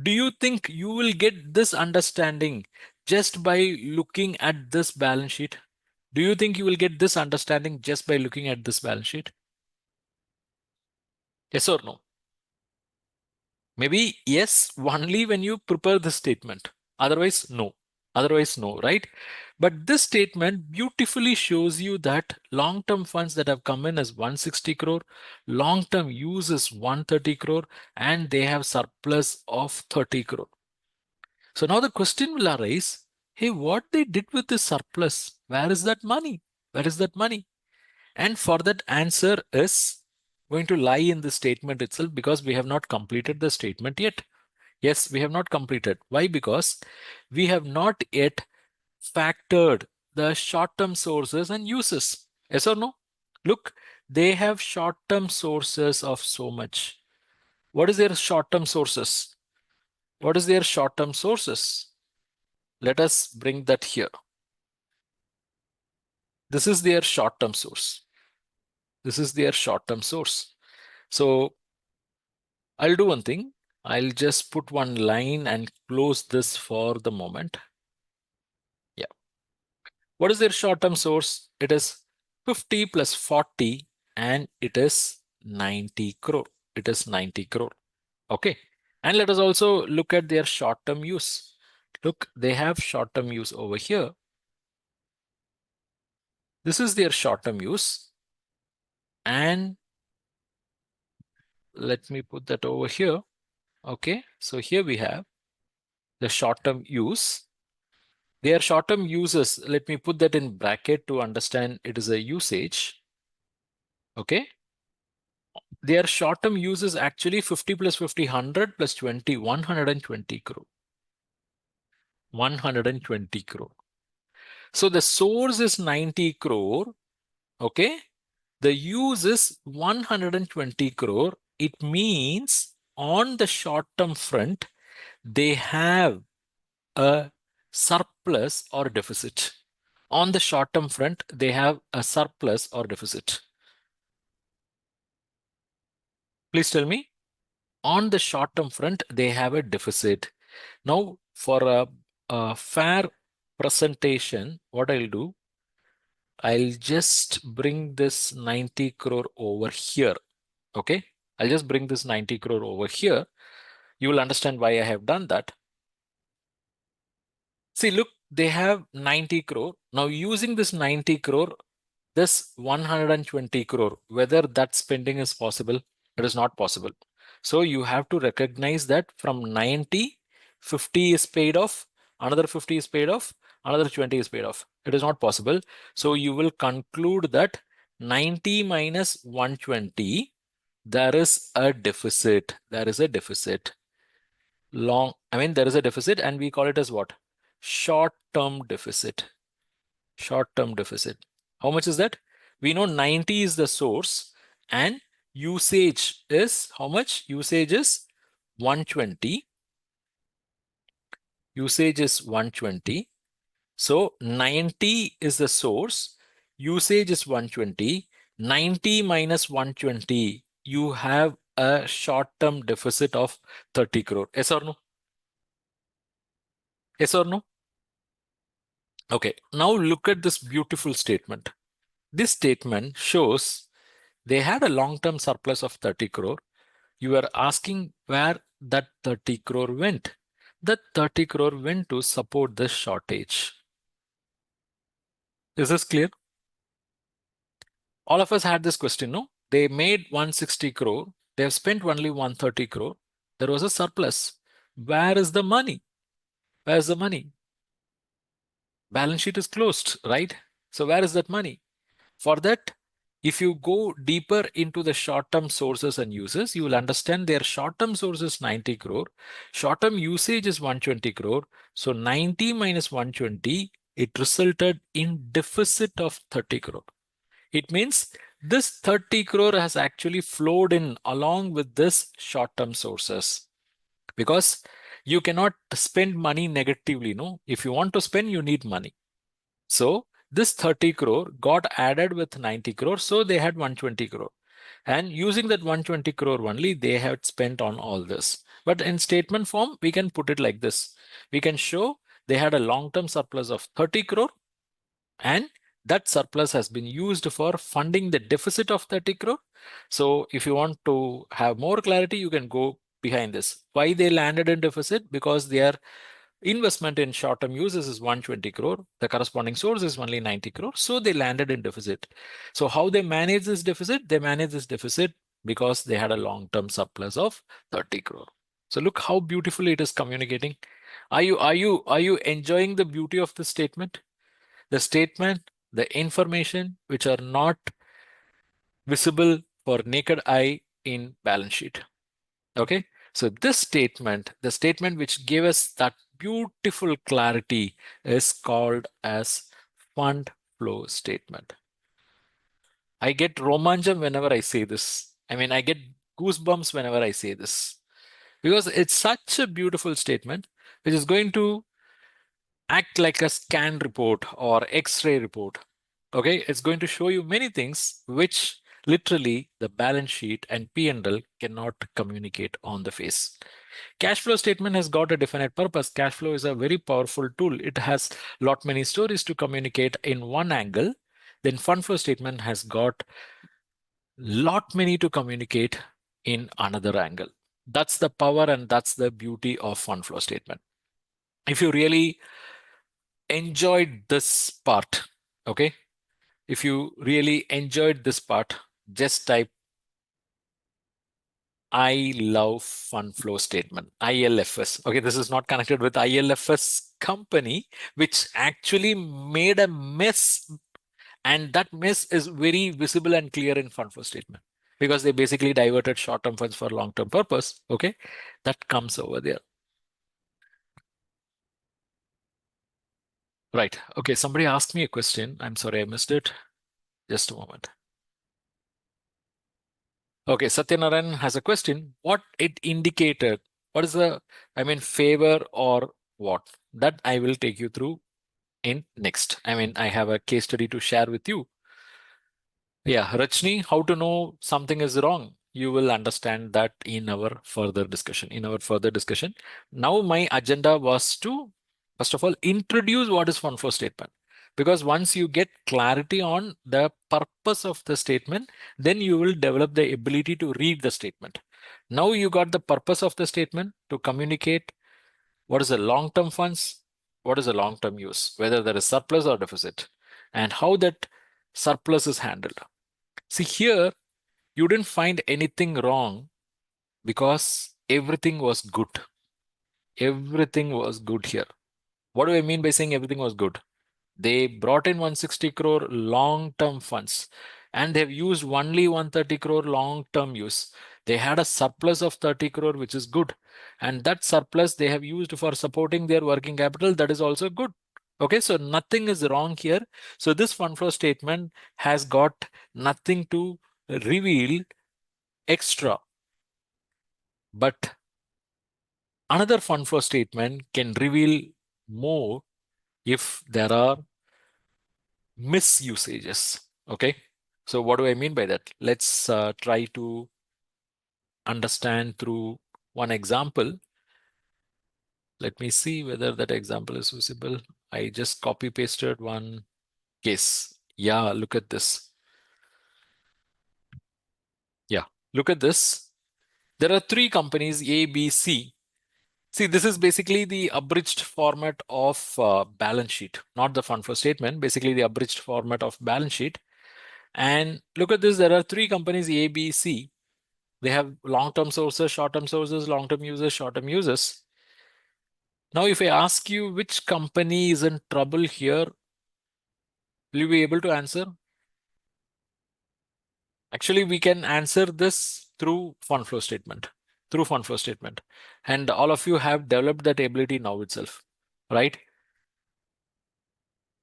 Speaker 1: Do you think you will get this understanding just by looking at this balance sheet? Do you think you will get this understanding just by looking at this balance sheet? Yes or no? Maybe yes, only when you prepare the statement. Otherwise, no. Otherwise, no, right? But this statement beautifully shows you that long-term funds that have come in as 160 crore, long-term use is 130 crore, and they have surplus of 30 crore. So now the question will arise, hey, what they did with this surplus? Where is that money? Where is that money? And for that answer is going to lie in the statement itself because we have not completed the statement yet. Yes, we have not completed. Why? Because we have not yet factored the short-term sources and uses. Yes or no? Look, they have short-term sources of so much. What is their short-term sources? What is their short-term sources? Let us bring that here. This is their short-term source. This is their short-term source. So I'll do one thing. I'll just put one line and close this for the moment. Yeah. What is their short-term source? It is 50 plus 40 and it is 90 crore. It is 90 crore. Okay. And let us also look at their short-term use. Look, they have short-term use over here. This is their short-term use. And let me put that over here. Okay. So here we have the short-term use. Their short-term uses, let me put that in bracket to understand it is a usage. Okay. Their short-term use is actually 50 plus 50, 100 plus 20, 120 crore. 120 crore. So the source is 90 crore. Okay. The use is 120 crore. It means on the short-term front, they have a surplus or deficit. On the short-term front, they have a surplus or deficit. Please tell me. On the short-term front, they have a deficit. Now, for a fair presentation, what I'll do, I'll just bring this 90 crore over here. Okay. I'll just bring this 90 crore over here. You will understand why I have done that. See, look, they have 90 crore. Now, using this 90 crore, this 120 crore, whether that spending is possible, it is not possible. So you have to recognize that from 90, 50 is paid off, another 50 is paid off, another 20 is paid off. It is not possible. So you will conclude that 90 minus 120, there is a deficit. There is a deficit. There is a deficit and we call it as what? Short-term deficit. Short-term deficit. How much is that? We know 90 is the source and usage is how much? Usage is 120. Usage is 120. So 90 is the source. Usage is 120. 90 minus 120. You have a short-term deficit of 30 crore. Yes or no? Yes or no? Okay. Now look at this beautiful statement. This statement shows they had a long-term surplus of 30 crore. You are asking where that 30 crore went. That 30 crore went to support this shortage. Is this clear? All of us had this question, no? They made 160 crore. They have spent only 130 crore. There was a surplus. Where is the money? Where is the money? Balance sheet is closed, right? So where is that money? For that, if you go deeper into the short-term sources and uses, you will understand their short-term source is 90 crore. Short-term usage is 120 crore. So 90 minus 120, it resulted in deficit of 30 crore. It means this 30 crore has actually flowed in along with this short-term sources because you cannot spend money negatively. No, if you want to spend, you need money. So this 30 crore got added with 90 crore. So they had 120 crore. And using that 120 crore only, they had spent on all this. But in statement form, we can put it like this. We can show they had a long-term surplus of 30 crore, and that surplus has been used for funding the deficit of 30 crore. So if you want to have more clarity, you can go behind this. Why they landed in deficit? Because their investment in short-term uses is 120 crore. The corresponding source is only 90 crore. So they landed in deficit. So how they manage this deficit? They manage this deficit because they had a long-term surplus of 30 crore. So look how beautifully it is communicating. Are you enjoying the beauty of this statement? The statement, the information which are not visible for naked eye in balance sheet. Okay. So this statement, the statement which gave us that beautiful clarity, is called as fund flow statement. I get romancham whenever I say this. I mean, I get goosebumps whenever I say this because it's such a beautiful statement which is going to act like a scan report or X-ray report. Okay, it's going to show you many things which literally the balance sheet and P&L cannot communicate on the face. Cash flow statement has got a definite purpose. Cash flow is a very powerful tool. It has lot many stories to communicate in one angle. Then fund flow statement has got lot many to communicate in another angle. That's the power and that's the beauty of fund flow statement. If you really enjoyed this part, okay, if you really enjoyed this part, just type I love fund flow statement, ILFS. Okay, this is not connected with ILFS company, which actually made a mess. And that mess is very visible and clear in fund flow statement because they basically diverted short-term funds for long-term purpose. Okay, that comes over there. Right. Okay, somebody asked me a question. I'm sorry, I missed it. Just a moment. Okay, Satyanarayan has a question. What it indicated? What is the, I mean, favor or what? That I will take you through in next. I mean, I have a case study to share with you. Yeah, Rachni, how to know something is wrong? You will understand that in our further discussion. Now, my agenda was to, first of all, introduce what is fund flow statement. Because once you get clarity on the purpose of the statement, then you will develop the ability to read the statement. Now you got the purpose of the statement to communicate what is the long-term funds, what is the long-term use, whether there is surplus or deficit, and how that surplus is handled. See here, you didn't find anything wrong because everything was good. Everything was good here. What do I mean by saying everything was good? They brought in 160 crore long-term funds and they've used only 130 crore long-term use. They had a surplus of 30 crore, which is good. And that surplus they have used for supporting their working capital. That is also good. Okay, so nothing is wrong here. So this fund flow statement has got nothing to reveal extra. But another fund flow statement can reveal more if there are misusages. Okay. So what do I mean by that? Let's try to understand through one example. Let me see whether that example is visible. I just copy pasted one case. Yeah, look at this. Yeah, look at this. There are three companies, A, B, C. See, this is basically the abridged format of balance sheet, not the fund flow statement, basically the abridged format of balance sheet. And look at this, there are three companies, A, B, C. They have long-term sources, short-term sources, long-term users, short-term users. Now, if I ask you which company is in trouble here, will you be able to answer? Actually, we can answer this through fund flow statement, And all of you have developed that ability now itself, right?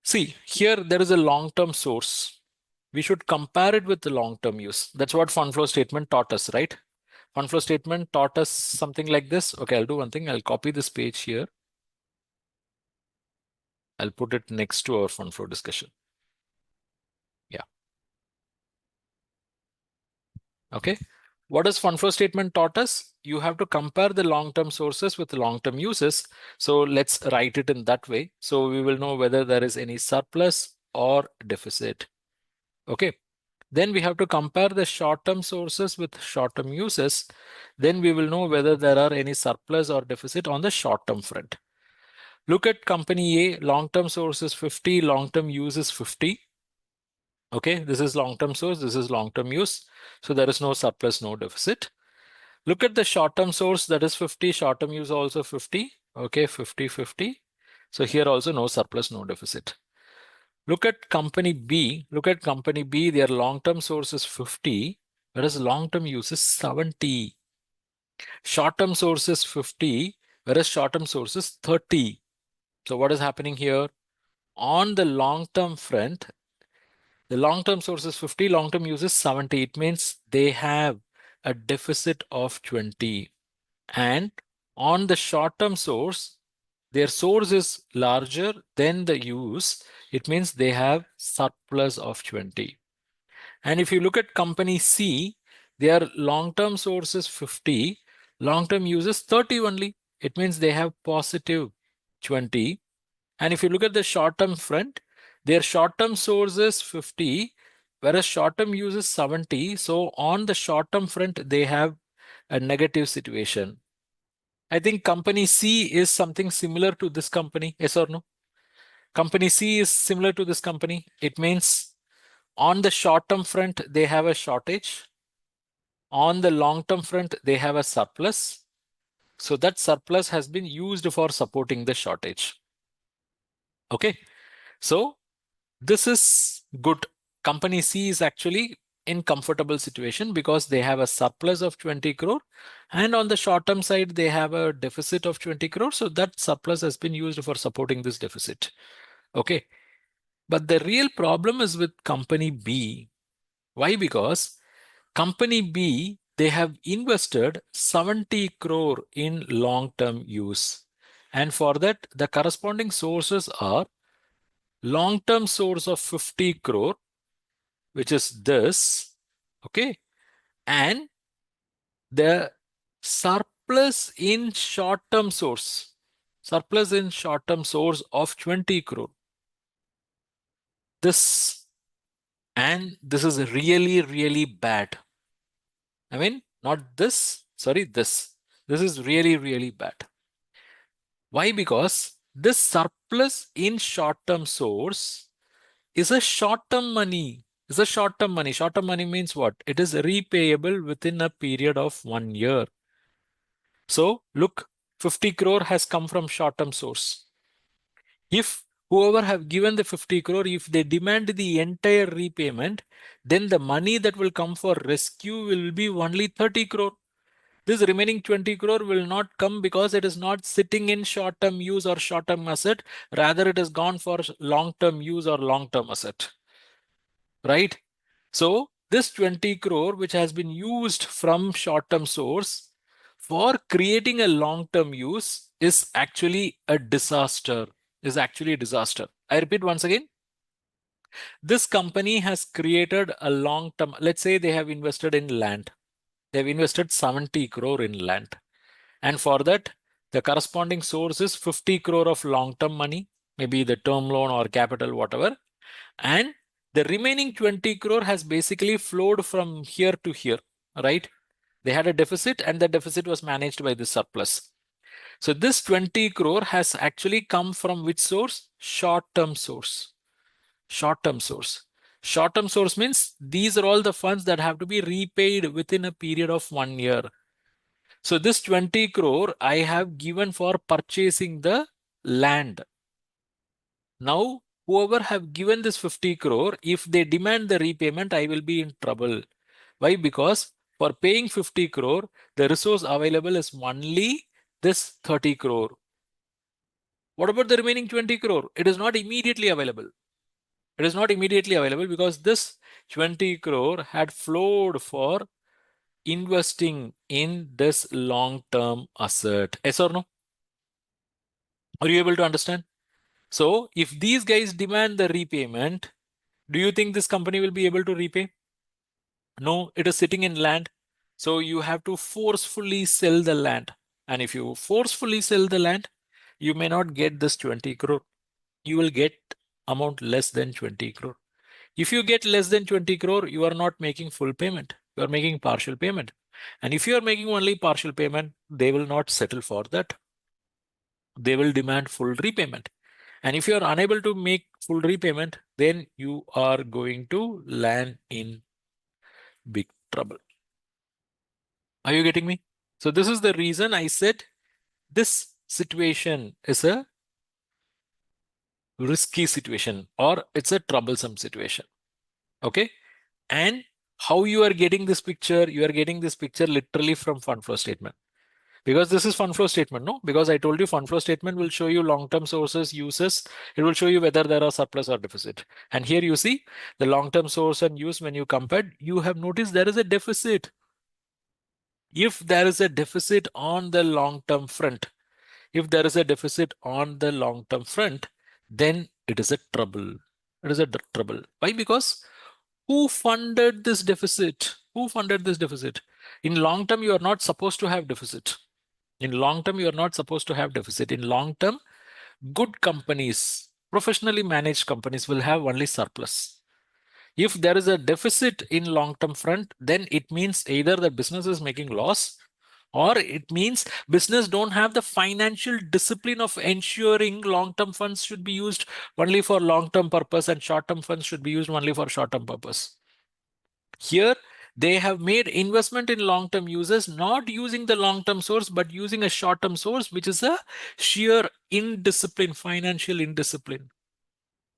Speaker 1: See, here there is a long-term source. We should compare it with the long-term use. That's what fund flow statement taught us, right? Fund flow statement taught us something like this. Okay, I'll do one thing. I'll copy this page here. I'll put it next to our fund flow discussion. Yeah. Okay. What does fund flow statement taught us? You have to compare the long-term sources with long-term uses. So let's write it in that way. So we will know whether there is any surplus or deficit. Okay. Then we have to compare the short-term sources with short-term uses. Then we will know whether there are any surplus or deficit on the short-term front. Look at company A, long-term source is 50, long-term use is 50. Okay, this is long-term source, this is long-term use. So there is no surplus, no deficit. Look at the short-term source, that is 50, short-term use also 50. Okay, 50, 50. So here also no surplus, no deficit. Look at company B. Look at company B, their long-term source is 50, whereas long-term use is 70. Short-term source is 50, whereas short-term source is 30. So what is happening here? On the long-term front, the long-term source is 50, long-term use is 70. It means they have a deficit of 20. And on the short-term source, their source is larger than the use. It means they have surplus of 20. And if you look at company C, their long-term source is 50, long-term use is 30 only. It means they have positive 20. And if you look at the short-term front, their short-term source is 50, whereas short-term use is 70. So on the short-term front, they have a negative situation. I think company C is something similar to this company, yes or no? Company C is similar to this company. It means on the short-term front, they have a shortage. On the long-term front, they have a surplus. So that surplus has been used for supporting the shortage. Okay, so this is good. Company C is actually in comfortable situation because they have a surplus of 20 crore and on the short term side they have a deficit of 20 crore. So that surplus has been used for supporting this deficit. Okay. But the real problem is with company B. Why? Because company B, they have invested 70 crore in long-term use. And for that, the corresponding sources are long-term source of 50 crore, which is this, okay, and the surplus in short-term source, of 20 crore. This and this is really, really bad. I mean, not this, sorry, this. This is really, really bad. Why? Because this surplus in short-term source is a short-term money. Is a short-term money. Short-term money means what? It is repayable within a period of 1 year. So look, 50 crore has come from short-term source. If whoever have given the 50 crore, if they demand the entire repayment, then the money that will come for rescue will be only 30 crore. This remaining 20 crore will not come because it is not sitting in short-term use or short-term asset. Rather, it is gone for long-term use or long-term asset. Right? So this 20 crore, which has been used from short-term source for creating a long-term use is actually a disaster. I repeat once again. This company has created a long-term, let's say they have invested in land. They've invested 70 crore in land. And for that, the corresponding source is 50 crore of long-term money, maybe the term loan or capital, whatever. And the remaining 20 crore has basically flowed from here to here, right? They had a deficit and the deficit was managed by the surplus. So this 20 crore has actually come from which source? Short-term source. Short-term source. Short-term source means these are all the funds that have to be repaid within a period of 1 year. So this 20 crore I have given for purchasing the land. Now, whoever have given this 50 crore, if they demand the repayment, I will be in trouble. Why? Because for paying 50 crore, the resource available is only this 30 crore. What about the remaining 20 crore? It is not immediately available. It is not immediately available because this 20 crore had flowed for investing in this long-term asset. Yes or no? Are you able to understand? So if these guys demand the repayment, do you think this company will be able to repay? No, it is sitting in land. So you have to forcefully sell the land. And if you forcefully sell the land, you may not get this 20 crore. You will get amount less than 20 crore. If you get less than 20 crore, you are not making full payment. You are making partial payment. And if you are making only partial payment, they will not settle for that. They will demand full repayment. And if you are unable to make full repayment, then you are going to land in big trouble. Are you getting me? So this is the reason I said this situation is a risky situation or it's a troublesome situation. Okay. And how you are getting this picture? You are getting this picture literally from fund flow statement. Because this is fund flow statement, no? Because I told you fund flow statement will show you long-term sources, uses. It will show you whether there are surplus or deficit. And here you see the long-term source and use when you compared, you have noticed there is a deficit. If there is a deficit on the long-term front, if there is a deficit on the long-term front, then it is a trouble. It is a trouble. Why? Because who funded this deficit? Who funded this deficit? In long term, you are not supposed to have deficit. In long term, you are not supposed to have deficit. In long term, good companies, professionally managed companies will have only surplus. If there is a deficit in long term front, then it means either the business is making loss or it means business don't have the financial discipline of ensuring long-term funds should be used only for long-term purpose and short-term funds should be used only for short-term purpose. Here, they have made investment in long-term uses, not using the long-term source, but using a short-term source, which is a sheer indiscipline, financial indiscipline.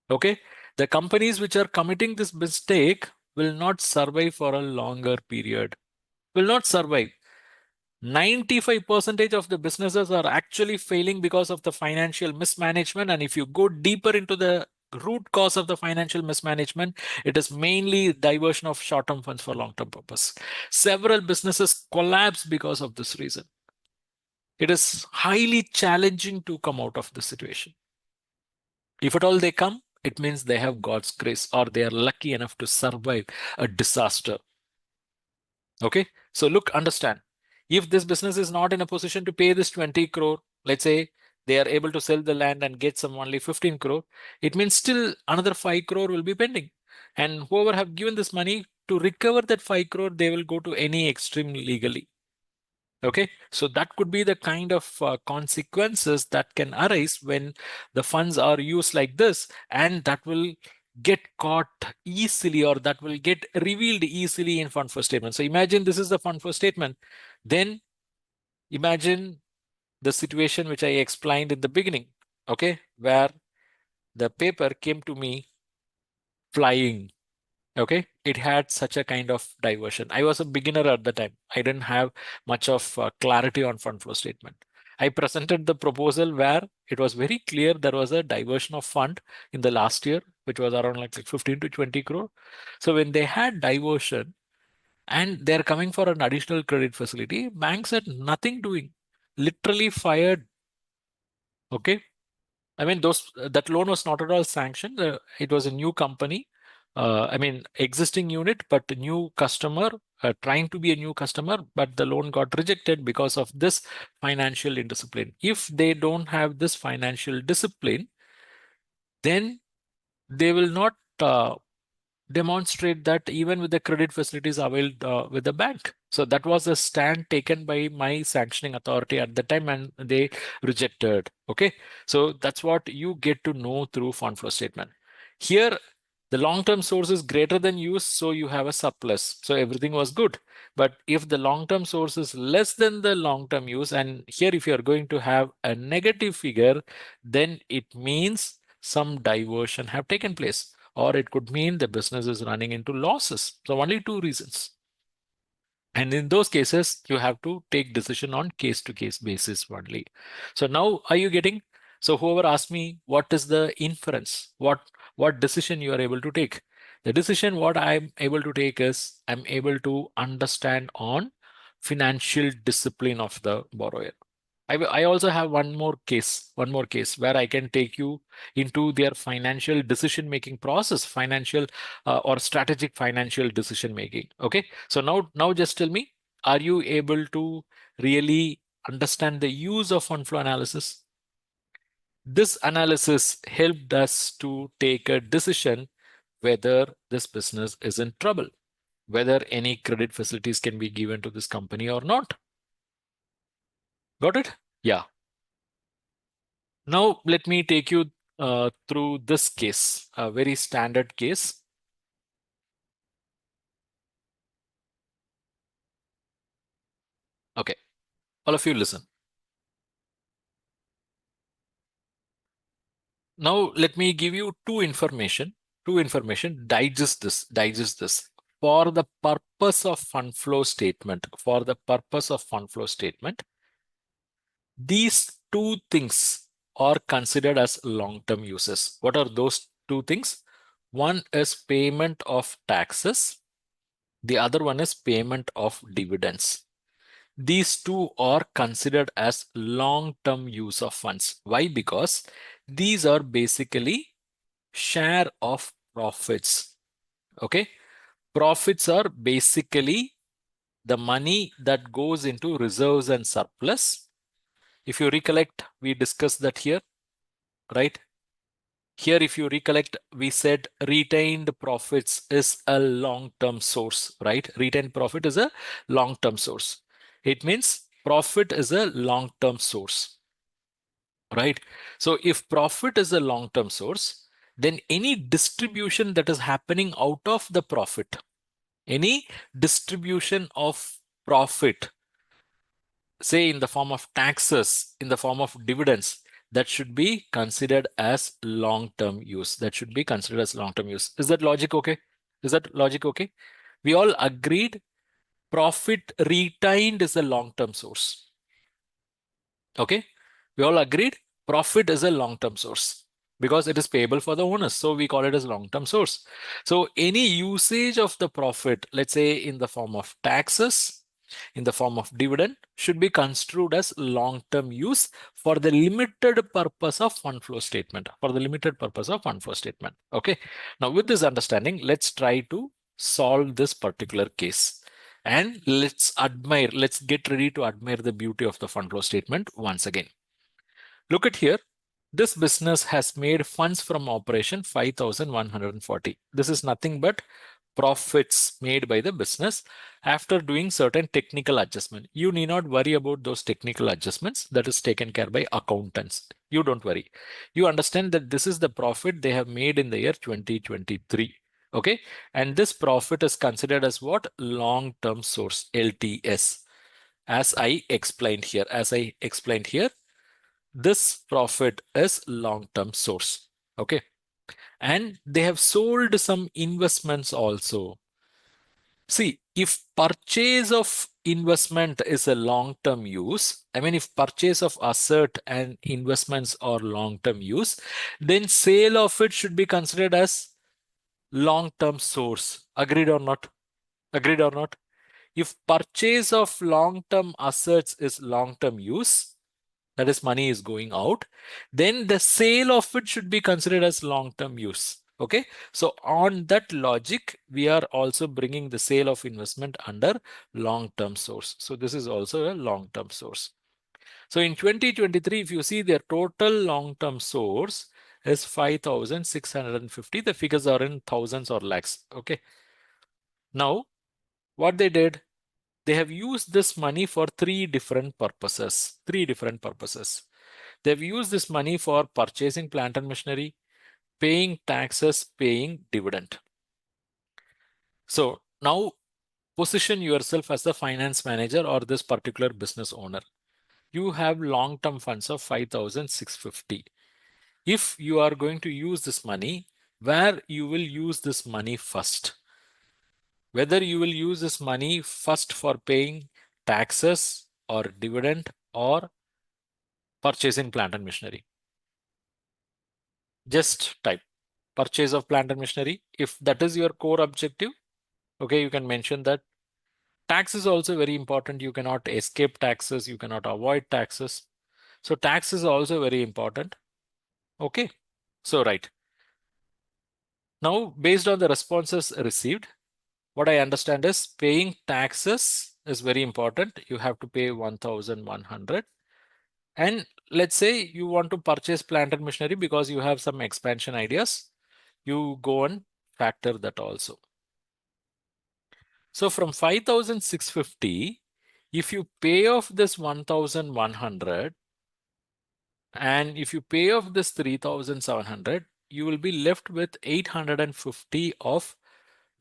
Speaker 1: Okay. The companies which are committing this mistake will not survive for a longer period, will not survive. 95% of the businesses are actually failing because of the financial mismanagement. And if you go deeper into the root cause of the financial mismanagement, it is mainly diversion of short-term funds for long-term purpose. Several businesses collapse because of this reason. It is highly challenging to come out of this situation. If at all they come, it means they have God's grace or they are lucky enough to survive a disaster. Okay. So look, understand. If this business is not in a position to pay this 20 crore, let's say they are able to sell the land and get some only 15 crore, it means still another 5 crore will be pending. And whoever have given this money to recover that 5 crore, they will go to any extreme legally. Okay, so that could be the kind of consequences that can arise when the funds are used like this, and that will get caught easily or that will get revealed easily in fund flow statement. So imagine this is the fund flow statement. Then imagine the situation which I explained in the beginning, okay, where the paper came to me flying. Okay, it had such a kind of diversion. I was a beginner at the time. I didn't have much of clarity on fund flow statement. I presented the proposal where it was very clear there was a diversion of fund in the last year, which was around like 15 to 20 crore. So when they had diversion and they're coming for an additional credit facility, banks had nothing doing, literally fired. Okay, I mean, those that loan was not at all sanctioned. It was a new company. I mean, existing unit, but a new customer trying to be a new customer, but the loan got rejected because of this financial indiscipline. If they don't have this financial discipline, then they will not demonstrate that even with the credit facilities availed with the bank. So that was a stand taken by my sanctioning authority at the time and they rejected. Okay. So that's what you get to know through fund flow statement. Here, the long-term source is greater than use, so you have a surplus. So everything was good. But if the long-term source is less than the long-term use, and here if you're going to have a negative figure, then it means some diversion have taken place or it could mean the business is running into losses. So only two reasons. And in those cases, you have to take decision on case-to-case basis only. So now are you getting? So whoever asked me, what is the inference? What decision you are able to take? The decision what I'm able to take is I'm able to understand on financial discipline of the borrower. I also have one more case where I can take you into their financial decision making process, financial or strategic financial decision making. Okay. So now just tell me, are you able to really understand the use of fund flow analysis? This analysis helped us to take a decision whether this business is in trouble, whether any credit facilities can be given to this company or not. Got it? Yeah. Now, let me take you through this case, a very standard case. Okay, all of you listen. Now, let me give you two information, digest this. For the purpose of fund flow statement, these two things are considered as long-term uses. What are those two things? One is payment of taxes. The other one is payment of dividends. These two are considered as long-term use of funds. Why? Because these are basically share of profits. Okay. Profits are basically the money that goes into reserves and surplus. If you recollect, we discussed that here, right? Here, if you recollect, we said retained profits is a long-term source, right? Retained profit is a long-term source. It means profit is a long-term source, right? So if profit is a long-term source, then any distribution that is happening out of the profit, any distribution of profit, say in the form of taxes, in the form of dividends, that should be considered as long-term use. That should be considered as long-term use. Is that logic okay? Is that logic okay? We all agreed profit retained is a long-term source. Okay? We all agreed profit is a long-term source because it is payable for the owners. So we call it as long-term source. So any usage of the profit, let's say in the form of taxes, in the form of dividend, should be construed as long-term use for the limited purpose of fund flow statement. For the limited purpose of fund flow statement. Okay. Now with this understanding, let's try to solve this particular case. And let's get ready to admire the beauty of the fund flow statement once again. Look at here. This business has made funds from operation 5,140. This is nothing but profits made by the business after doing certain technical adjustment. You need not worry about those technical adjustments. That is taken care by accountants. You don't worry. You understand that this is the profit they have made in the year 2023. Okay. And this profit is considered as what? Long-term source, LTS. As I explained here, this profit is long-term source. Okay. And they have sold some investments also. See, if purchase of investment is a long-term use, I mean, if purchase of asset and investments are long-term use, then sale of it should be considered as long-term source. Agreed or not? Agreed or not? If purchase of long-term assets is long-term use, that is money is going out, then the sale of it should be considered as long-term use. Okay. So on that logic, we are also bringing the sale of investment under long-term source. So this is also a long-term source. So in 2023, if you see their total long-term source is 5,650. The figures are in thousands or lakhs. Okay. Now, what they did, they have used this money for three different purposes. They've used this money for purchasing plant and machinery, paying taxes, paying dividend. So now position yourself as the finance manager or this particular business owner. You have long-term funds of 5,650. If you are going to use this money, where you will use this money first? Whether you will use this money first for paying taxes or dividend or purchasing plant and machinery. Just type purchase of plant and machinery. If that is your core objective, okay, you can mention that. Tax is also very important. You cannot escape taxes. You cannot avoid taxes. So tax is also very important. Okay. So right. Now, based on the responses received, what I understand is paying taxes is very important. You have to pay 1,100. And let's say you want to purchase plant and machinery because you have some expansion ideas. You go and factor that also. So from 5,650, if you pay off this 1,100 and if you pay off this 3,700, you will be left with 850 of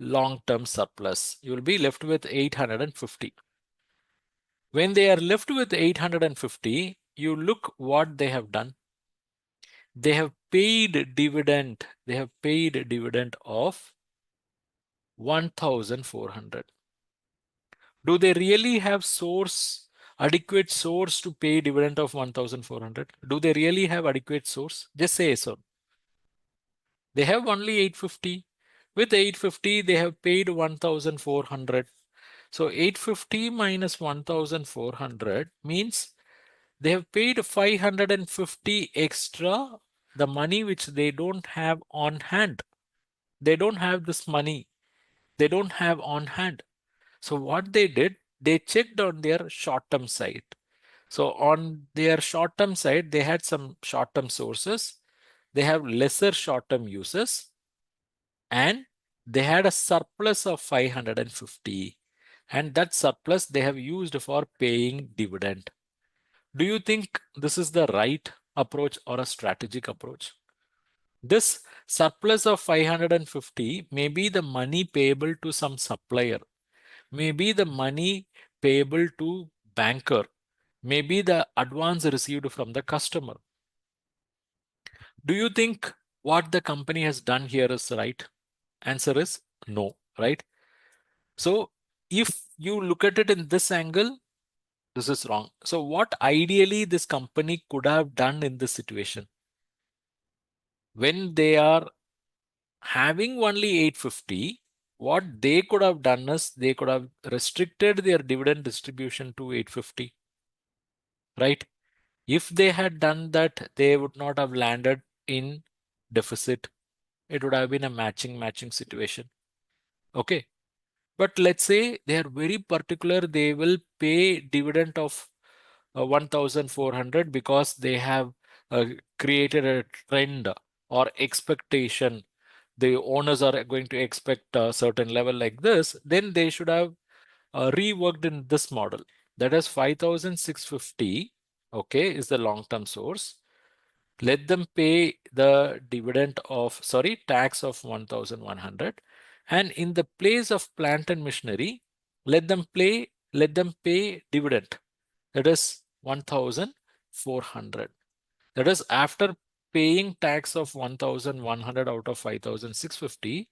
Speaker 1: long-term surplus. You will be left with 850. When they are left with 850, you look what they have done. They have paid dividend. They have paid dividend of 1,400. Do they really have adequate source to pay dividend of 1,400? Do they really have adequate source? Just say so. They have only 850. With 850, they have paid 1,400. So 850 minus 1,400 means they have paid 550 extra, the money which they don't have on hand. They don't have this money. They don't have on hand. So what they did, they checked on their short-term side. So on their short-term side, they had some short-term sources. They have lesser short-term uses and they had a surplus of 550. And that surplus they have used for paying dividend. Do you think this is the right approach or a strategic approach? This surplus of 550 may be the money payable to some supplier, may be the money payable to banker, may be the advance received from the customer. Do you think what the company has done here is right? Answer is no, right? So if you look at it in this angle, this is wrong. So what ideally this company could have done in this situation? When they are having only 850, what they could have done is they could have restricted their dividend distribution to 850, right? If they had done that, they would not have landed in deficit. It would have been a matching situation. Okay. But let's say they are very particular, they will pay dividend of 1,400 because they have created a trend or expectation. The owners are going to expect a certain level like this, then they should have reworked in this model. That is 5,650, okay, is the long-term source. Let them pay the dividend of, sorry, tax of 1,100. And in the place of plant and machinery, let them pay dividend. That is 1,400. That is after paying tax of 1,100 out of 5,650,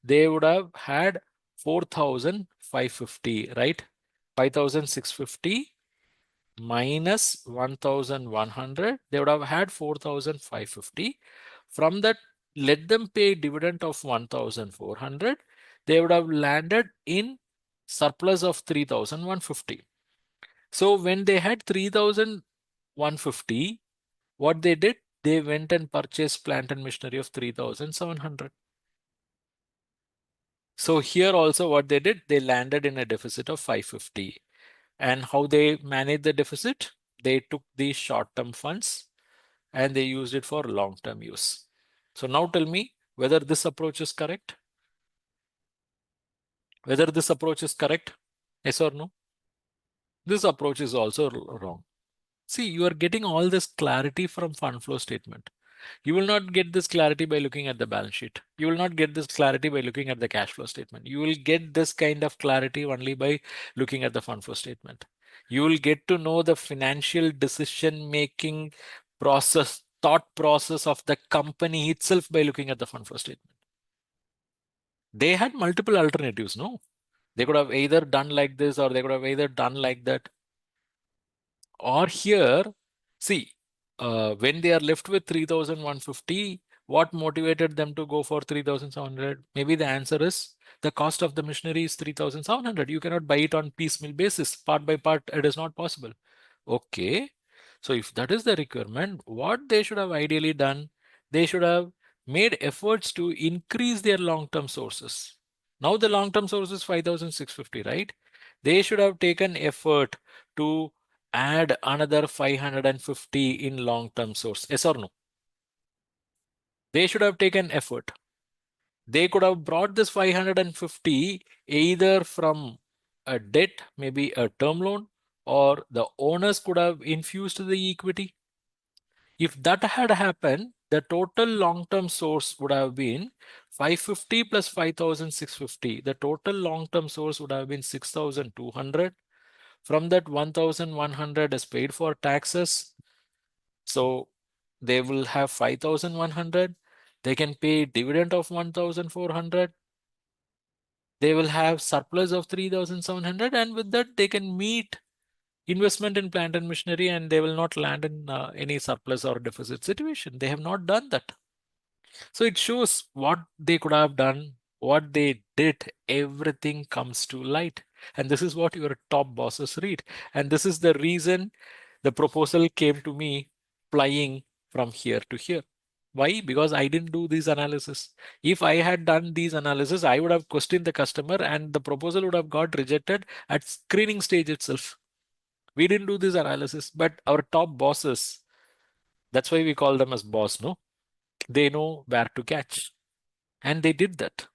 Speaker 1: they would have had 4,550, right? 5,650 minus 1,100, they would have had 4,550. From that, let them pay dividend of 1,400. They would have landed in surplus of 3,150. So when they had 3,150, what they did, they went and purchased plant and machinery of 3,700. So here also what they did, they landed in a deficit of 550. And how they manage the deficit? They took these short-term funds and they used it for long-term use. So now tell me whether this approach is correct. Whether this approach is correct? Yes or no? This approach is also wrong. See, you are getting all this clarity from fund flow statement. You will not get this clarity by looking at the balance sheet. You will not get this clarity by looking at the cash flow statement. You will get this kind of clarity only by looking at the fund flow statement. You will get to know the financial decision making process, thought process of the company itself by looking at the fund flow statement. They had multiple alternatives, no? They could have either done like this or they could have either done like that. Or here, see, when they are left with 3,150, what motivated them to go for 3,700? Maybe the answer is the cost of the machinery is 3,700. You cannot buy it on piecemeal basis, part by part. It is not possible. Okay. So if that is the requirement, what they should have ideally done, they should have made efforts to increase their long-term sources. Now the long-term source is 5,650, right? They should have taken effort to add another 550 in long-term source. Yes or no? They should have taken effort. They could have brought this 550 either from a debt, maybe a term loan, or the owners could have infused the equity. If that had happened, the total long-term source would have been 550 plus 5,650. The total long-term source would have been 6,200. From that, 1,100 is paid for taxes. So they will have 5,100. They can pay dividend of 1,400. They will have surplus of 3,700. And with that, they can meet investment in plant and machinery, and they will not land in any surplus or deficit situation. They have not done that. So it shows what they could have done, what they did, everything comes to light. And this is what your top bosses read. And this is the reason the proposal came to me flying from here to here. Why? Because I didn't do these analysis. If I had done these analysis, I would have questioned the customer and the proposal would have got rejected at screening stage itself. We didn't do this analysis, but our top bosses, that's why we call them as boss, no? They know where to catch. And they did that.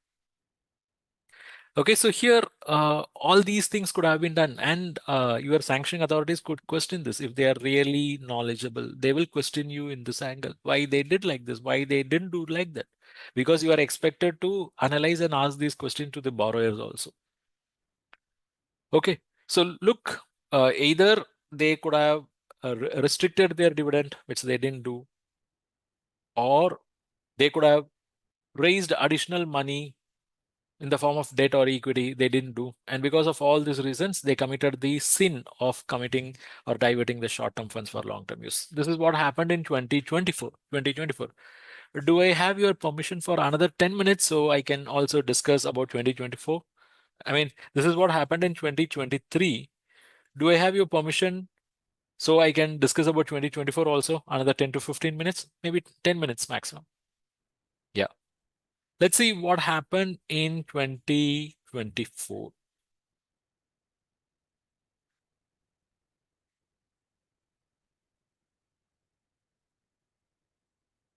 Speaker 1: Okay, so here, all these things could have been done, and your sanctioning authorities could question this if they are really knowledgeable. They will question you in this angle, why they did like this, why they didn't do like that, because you are expected to analyze and ask these questions to the borrowers also. Okay, so look, either they could have restricted their dividend, which they didn't do, or they could have raised additional money in the form of debt or equity. They didn't do. And because of all these reasons, they committed the sin of committing or diverting the short-term funds for long-term use. This is what happened in 2024. 2024. Do I have your permission for another 10 minutes so I can also discuss about 2024? I mean, this is what happened in 2023. Do I have your permission so I can discuss about 2024 also? Another 10 to 15 minutes, maybe 10 minutes maximum. Yeah. Let's see what happened in 2024.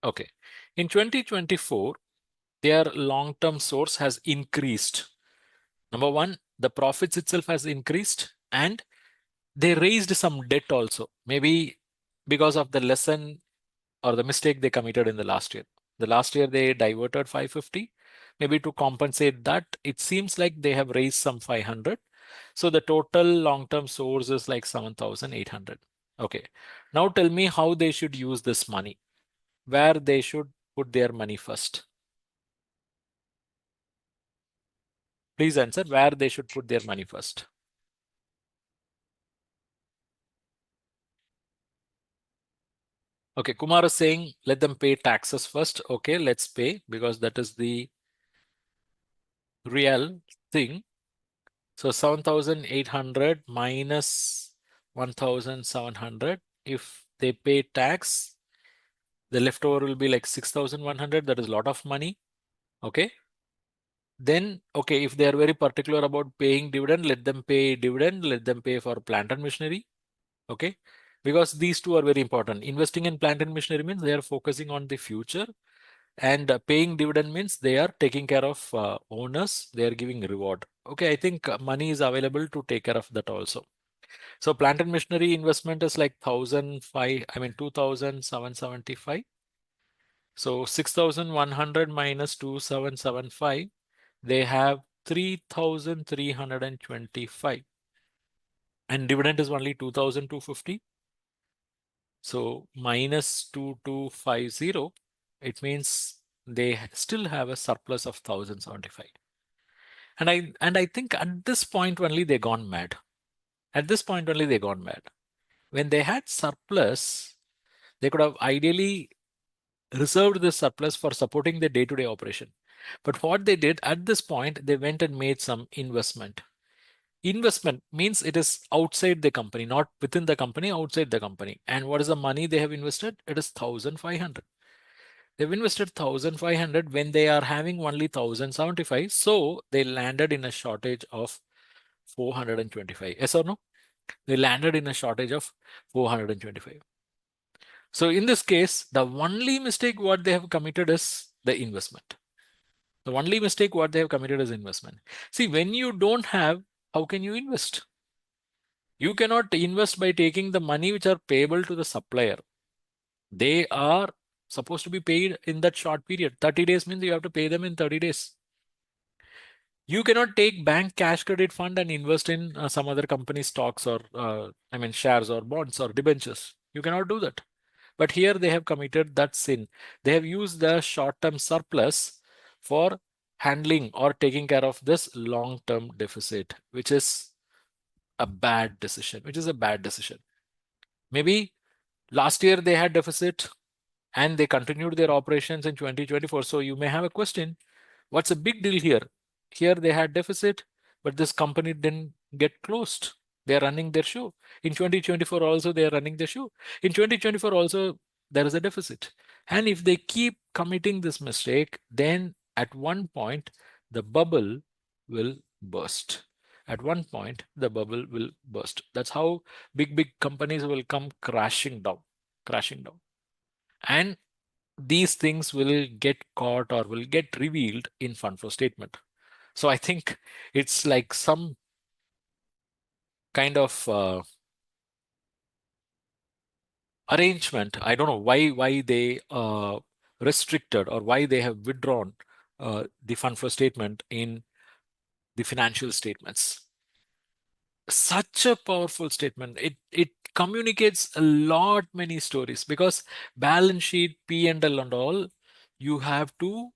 Speaker 1: Okay. In 2024, their long-term source has increased. Number one, the profits itself has increased and they raised some debt also. Maybe because of the lesson or the mistake they committed in the last year. The last year they diverted 550. Maybe to compensate that, it seems like they have raised some 500. So the total long-term source is like 7,800. Okay. Now tell me how they should use this money, where they should put their money first. Please answer where they should put their money first. Okay, Kumar is saying let them pay taxes first. Okay, let's pay because that is the real thing. So 7,800 minus 1,700. If they pay tax, the leftover will be like 6,100. That is a lot of money. Okay. Then, okay, if they are very particular about paying dividend, let them pay dividend, let them pay for plant and machinery. Okay. Because these two are very important. Investing in plant and machinery means they are focusing on the future, and paying dividend means they are taking care of owners, they are giving reward. Okay, I think money is available to take care of that also. So plant and machinery investment is like 1,005, I mean 2,775. So 6,100 minus 2,775, they have 3,325. And dividend is only 2,250. So minus 2,250, it means they still have a surplus of 1,075. And I think at this point only they gone mad. At this point only they gone mad. When they had surplus, they could have ideally reserved this surplus for supporting the day-to-day operation. But what they did at this point, they went and made some investment. Investment means it is outside the company, not within the company, outside the company. And what is the money they have invested? It is 1,500. They've invested 1,500 when they are having only 1,075. So they landed in a shortage of 425. Yes or no? They landed in a shortage of 425. So in this case, the only mistake what they have committed is the investment. The only mistake what they have committed is investment. See, when you don't have, how can you invest? You cannot invest by taking the money which are payable to the supplier. They are supposed to be paid in that short period. 30 days means you have to pay them in 30 days. You cannot take bank cash credit fund and invest in some other company stocks or, shares or bonds or debentures. You cannot do that. But here they have committed that sin. They have used the short-term surplus for handling or taking care of this long-term deficit, which is a bad decision, Maybe last year they had deficit and they continued their operations in 2024. So you may have a question, what's a big deal here? Here they had deficit, but this company didn't get closed. They are running their show. In 2024 also they are running their show. In 2024 also there is a deficit. And if they keep committing this mistake, then at one point the bubble will burst. At one point the bubble will burst. That's how big companies will come crashing down, crashing down. And these things will get caught or will get revealed in fund flow statement. So I think it's like some kind of arrangement. I don't know why they restricted or why they have withdrawn the fund flow statement in the financial statements. Such a powerful statement. It communicates a lot many stories, because balance sheet, P&L and all, you have to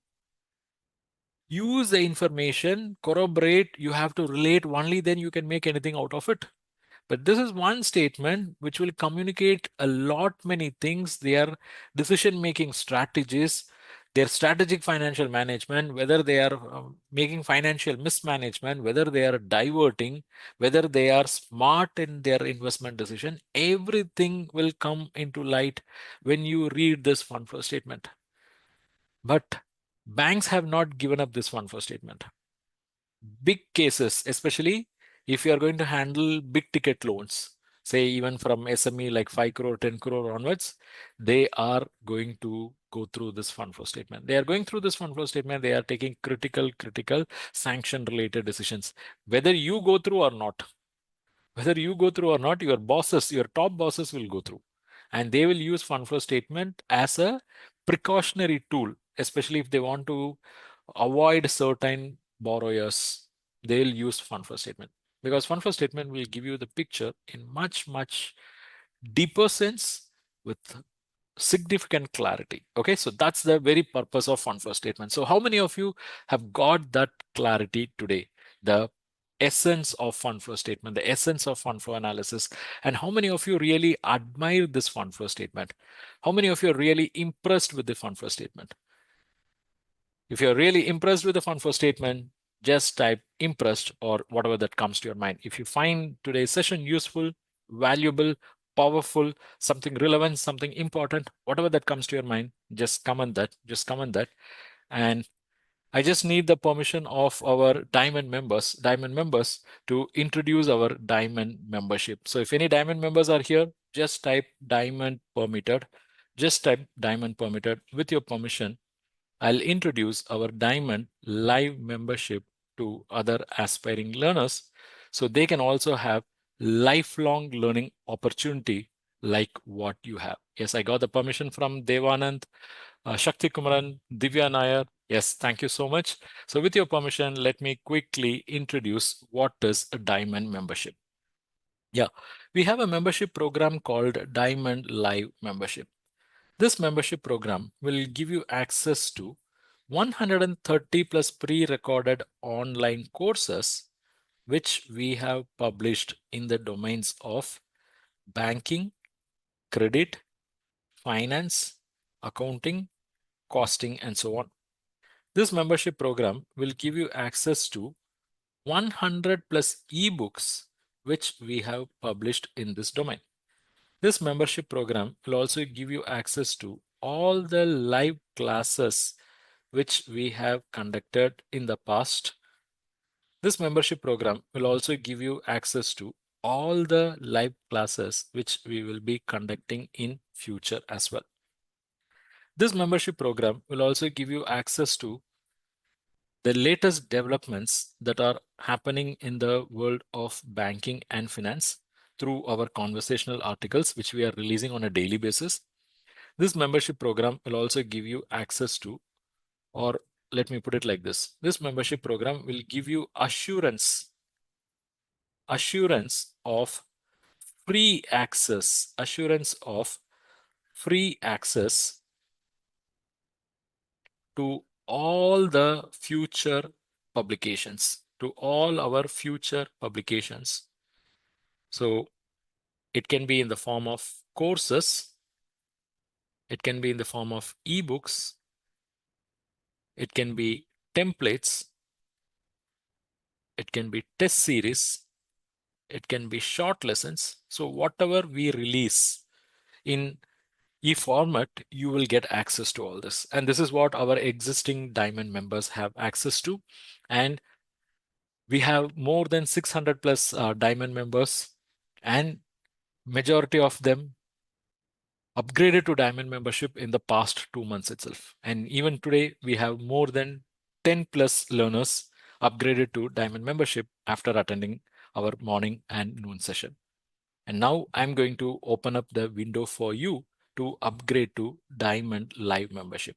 Speaker 1: use the information, corroborate, you have to relate, only then you can make anything out of it. But this is one statement which will communicate a lot many things, their decision-making strategies, their strategic financial management, whether they are making financial mismanagement, whether they are diverting, whether they are smart in their investment decision, everything will come into light when you read this fund flow statement. But banks have not given up this fund flow statement. Big cases, especially if you are going to handle big ticket loans, say even from SME like 5 crore, 10 crore onwards, they are going to go through this fund flow statement. They are going through this fund flow statement. They are taking critical sanction related decisions. Whether you go through or not, your bosses, your top bosses will go through. And they will use fund flow statement as a precautionary tool, especially if they want to avoid certain borrowers. They'll use fund flow statement, because fund flow statement will give you the picture in much deeper sense with significant clarity. Okay, so that's the very purpose of fund flow statement. So how many of you have got that clarity today? The essence of fund flow statement, the essence of fund flow analysis, and how many of you really admire this fund flow statement? How many of you are really impressed with the fund flow statement? If you're really impressed with the fund flow statement, just type impressed or whatever that comes to your mind. If you find today's session useful, valuable, powerful, something relevant, something important, whatever that comes to your mind, just comment that, And I just need the permission of our diamond members to introduce our diamond membership. So if any diamond members are here, just type diamond permitted. Just type diamond permitted. With your permission, I'll introduce our Diamond Live membership to other aspiring learners, so they can also have lifelong learning opportunity like what you have. Yes, I got the permission from Devanand, Shakti Kumaran, Divya Nair. Yes, thank you so much. So with your permission, let me quickly introduce what is a Diamond membership. Yeah, we have a membership program called Diamond Live membership. This membership program will give you access to 130 plus pre-recorded online courses, which we have published in the domains of banking, credit, finance, accounting, costing, and so on. This membership program will give you access to 100 plus ebooks which we have published in this domain. This membership program will also give you access to all the live classes which we have conducted in the past. This membership program will also give you access to all the live classes which we will be conducting in future as well. This membership program will also give you access to the latest developments that are happening in the world of banking and finance through our conversational articles, which we are releasing on a daily basis. This membership program will also give you access to, or let me put it like this membership program will give you assurance of free access, to all the future publications, to all our future publications. So it can be in the form of courses, it can be in the form of ebooks, it can be templates, it can be test series, it can be short lessons. So whatever we release in e-format, you will get access to all this. And this is what our existing Diamond members have access to. And we have more than 600 plus Diamond members, and majority of them upgraded to Diamond membership in the past 2 months itself. And even today, we have more than 10 plus learners upgraded to Diamond membership after attending our morning and noon session. And now I'm going to open up the window for you to upgrade to Diamond Live membership.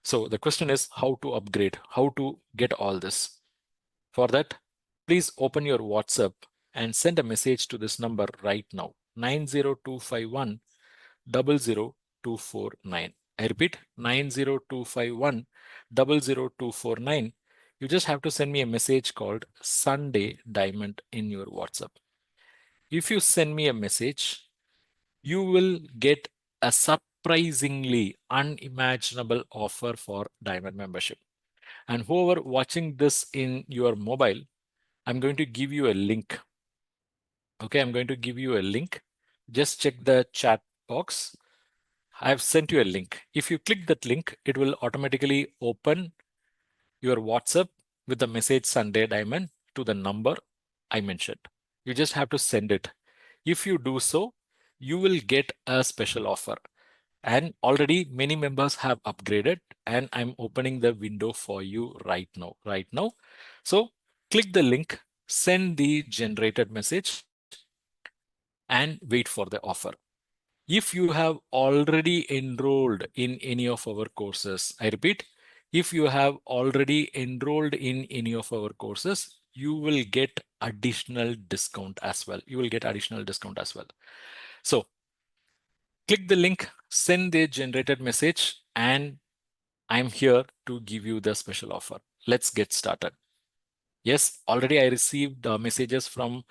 Speaker 1: So the question is how to upgrade, how to get all this. For that, please open your WhatsApp and send a message to this number right now, 90251 00249. I repeat, 90251 00249. You just have to send me a message called Sunday Diamond in your WhatsApp. If you send me a message, you will get a surprisingly unimaginable offer for Diamond membership. And whoever watching this in your mobile, I'm going to give you a link. Okay, I'm going to give you a link. Just check the chat box. I've sent you a link. If you click that link, it will automatically open your WhatsApp with the message Sunday Diamond to the number I mentioned. You just have to send it. If you do so, you will get a special offer. And already many members have upgraded, and I'm opening the window for you right now. So click the link, send the generated message, and wait for the offer. If you have already enrolled in any of our courses, I repeat, if you have already enrolled in any of our courses, you will get additional discount as well. So click the link, send the generated message, and I'm here to give you the special offer. Let's get started. Yes, already I received messages from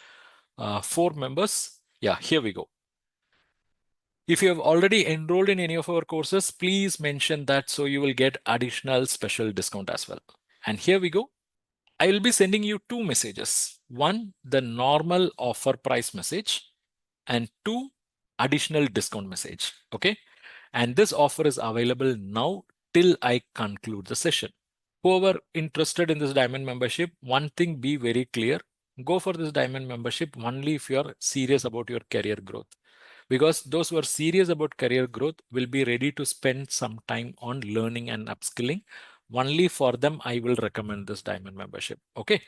Speaker 1: 4 members. Yeah, here we go. If you have already enrolled in any of our courses, please mention that so you will get additional special discount as well. And here we go. I will be sending you 2 messages. One, the normal offer price message, and 2, additional discount message. Okay. And this offer is available now till I conclude the session. Whoever interested in this Diamond membership, one thing be very clear, go for this Diamond membership only if you're serious about your career growth. Because those who are serious about career growth will be ready to spend some time on learning and upskilling. Only for them, I will recommend this Diamond membership. Okay.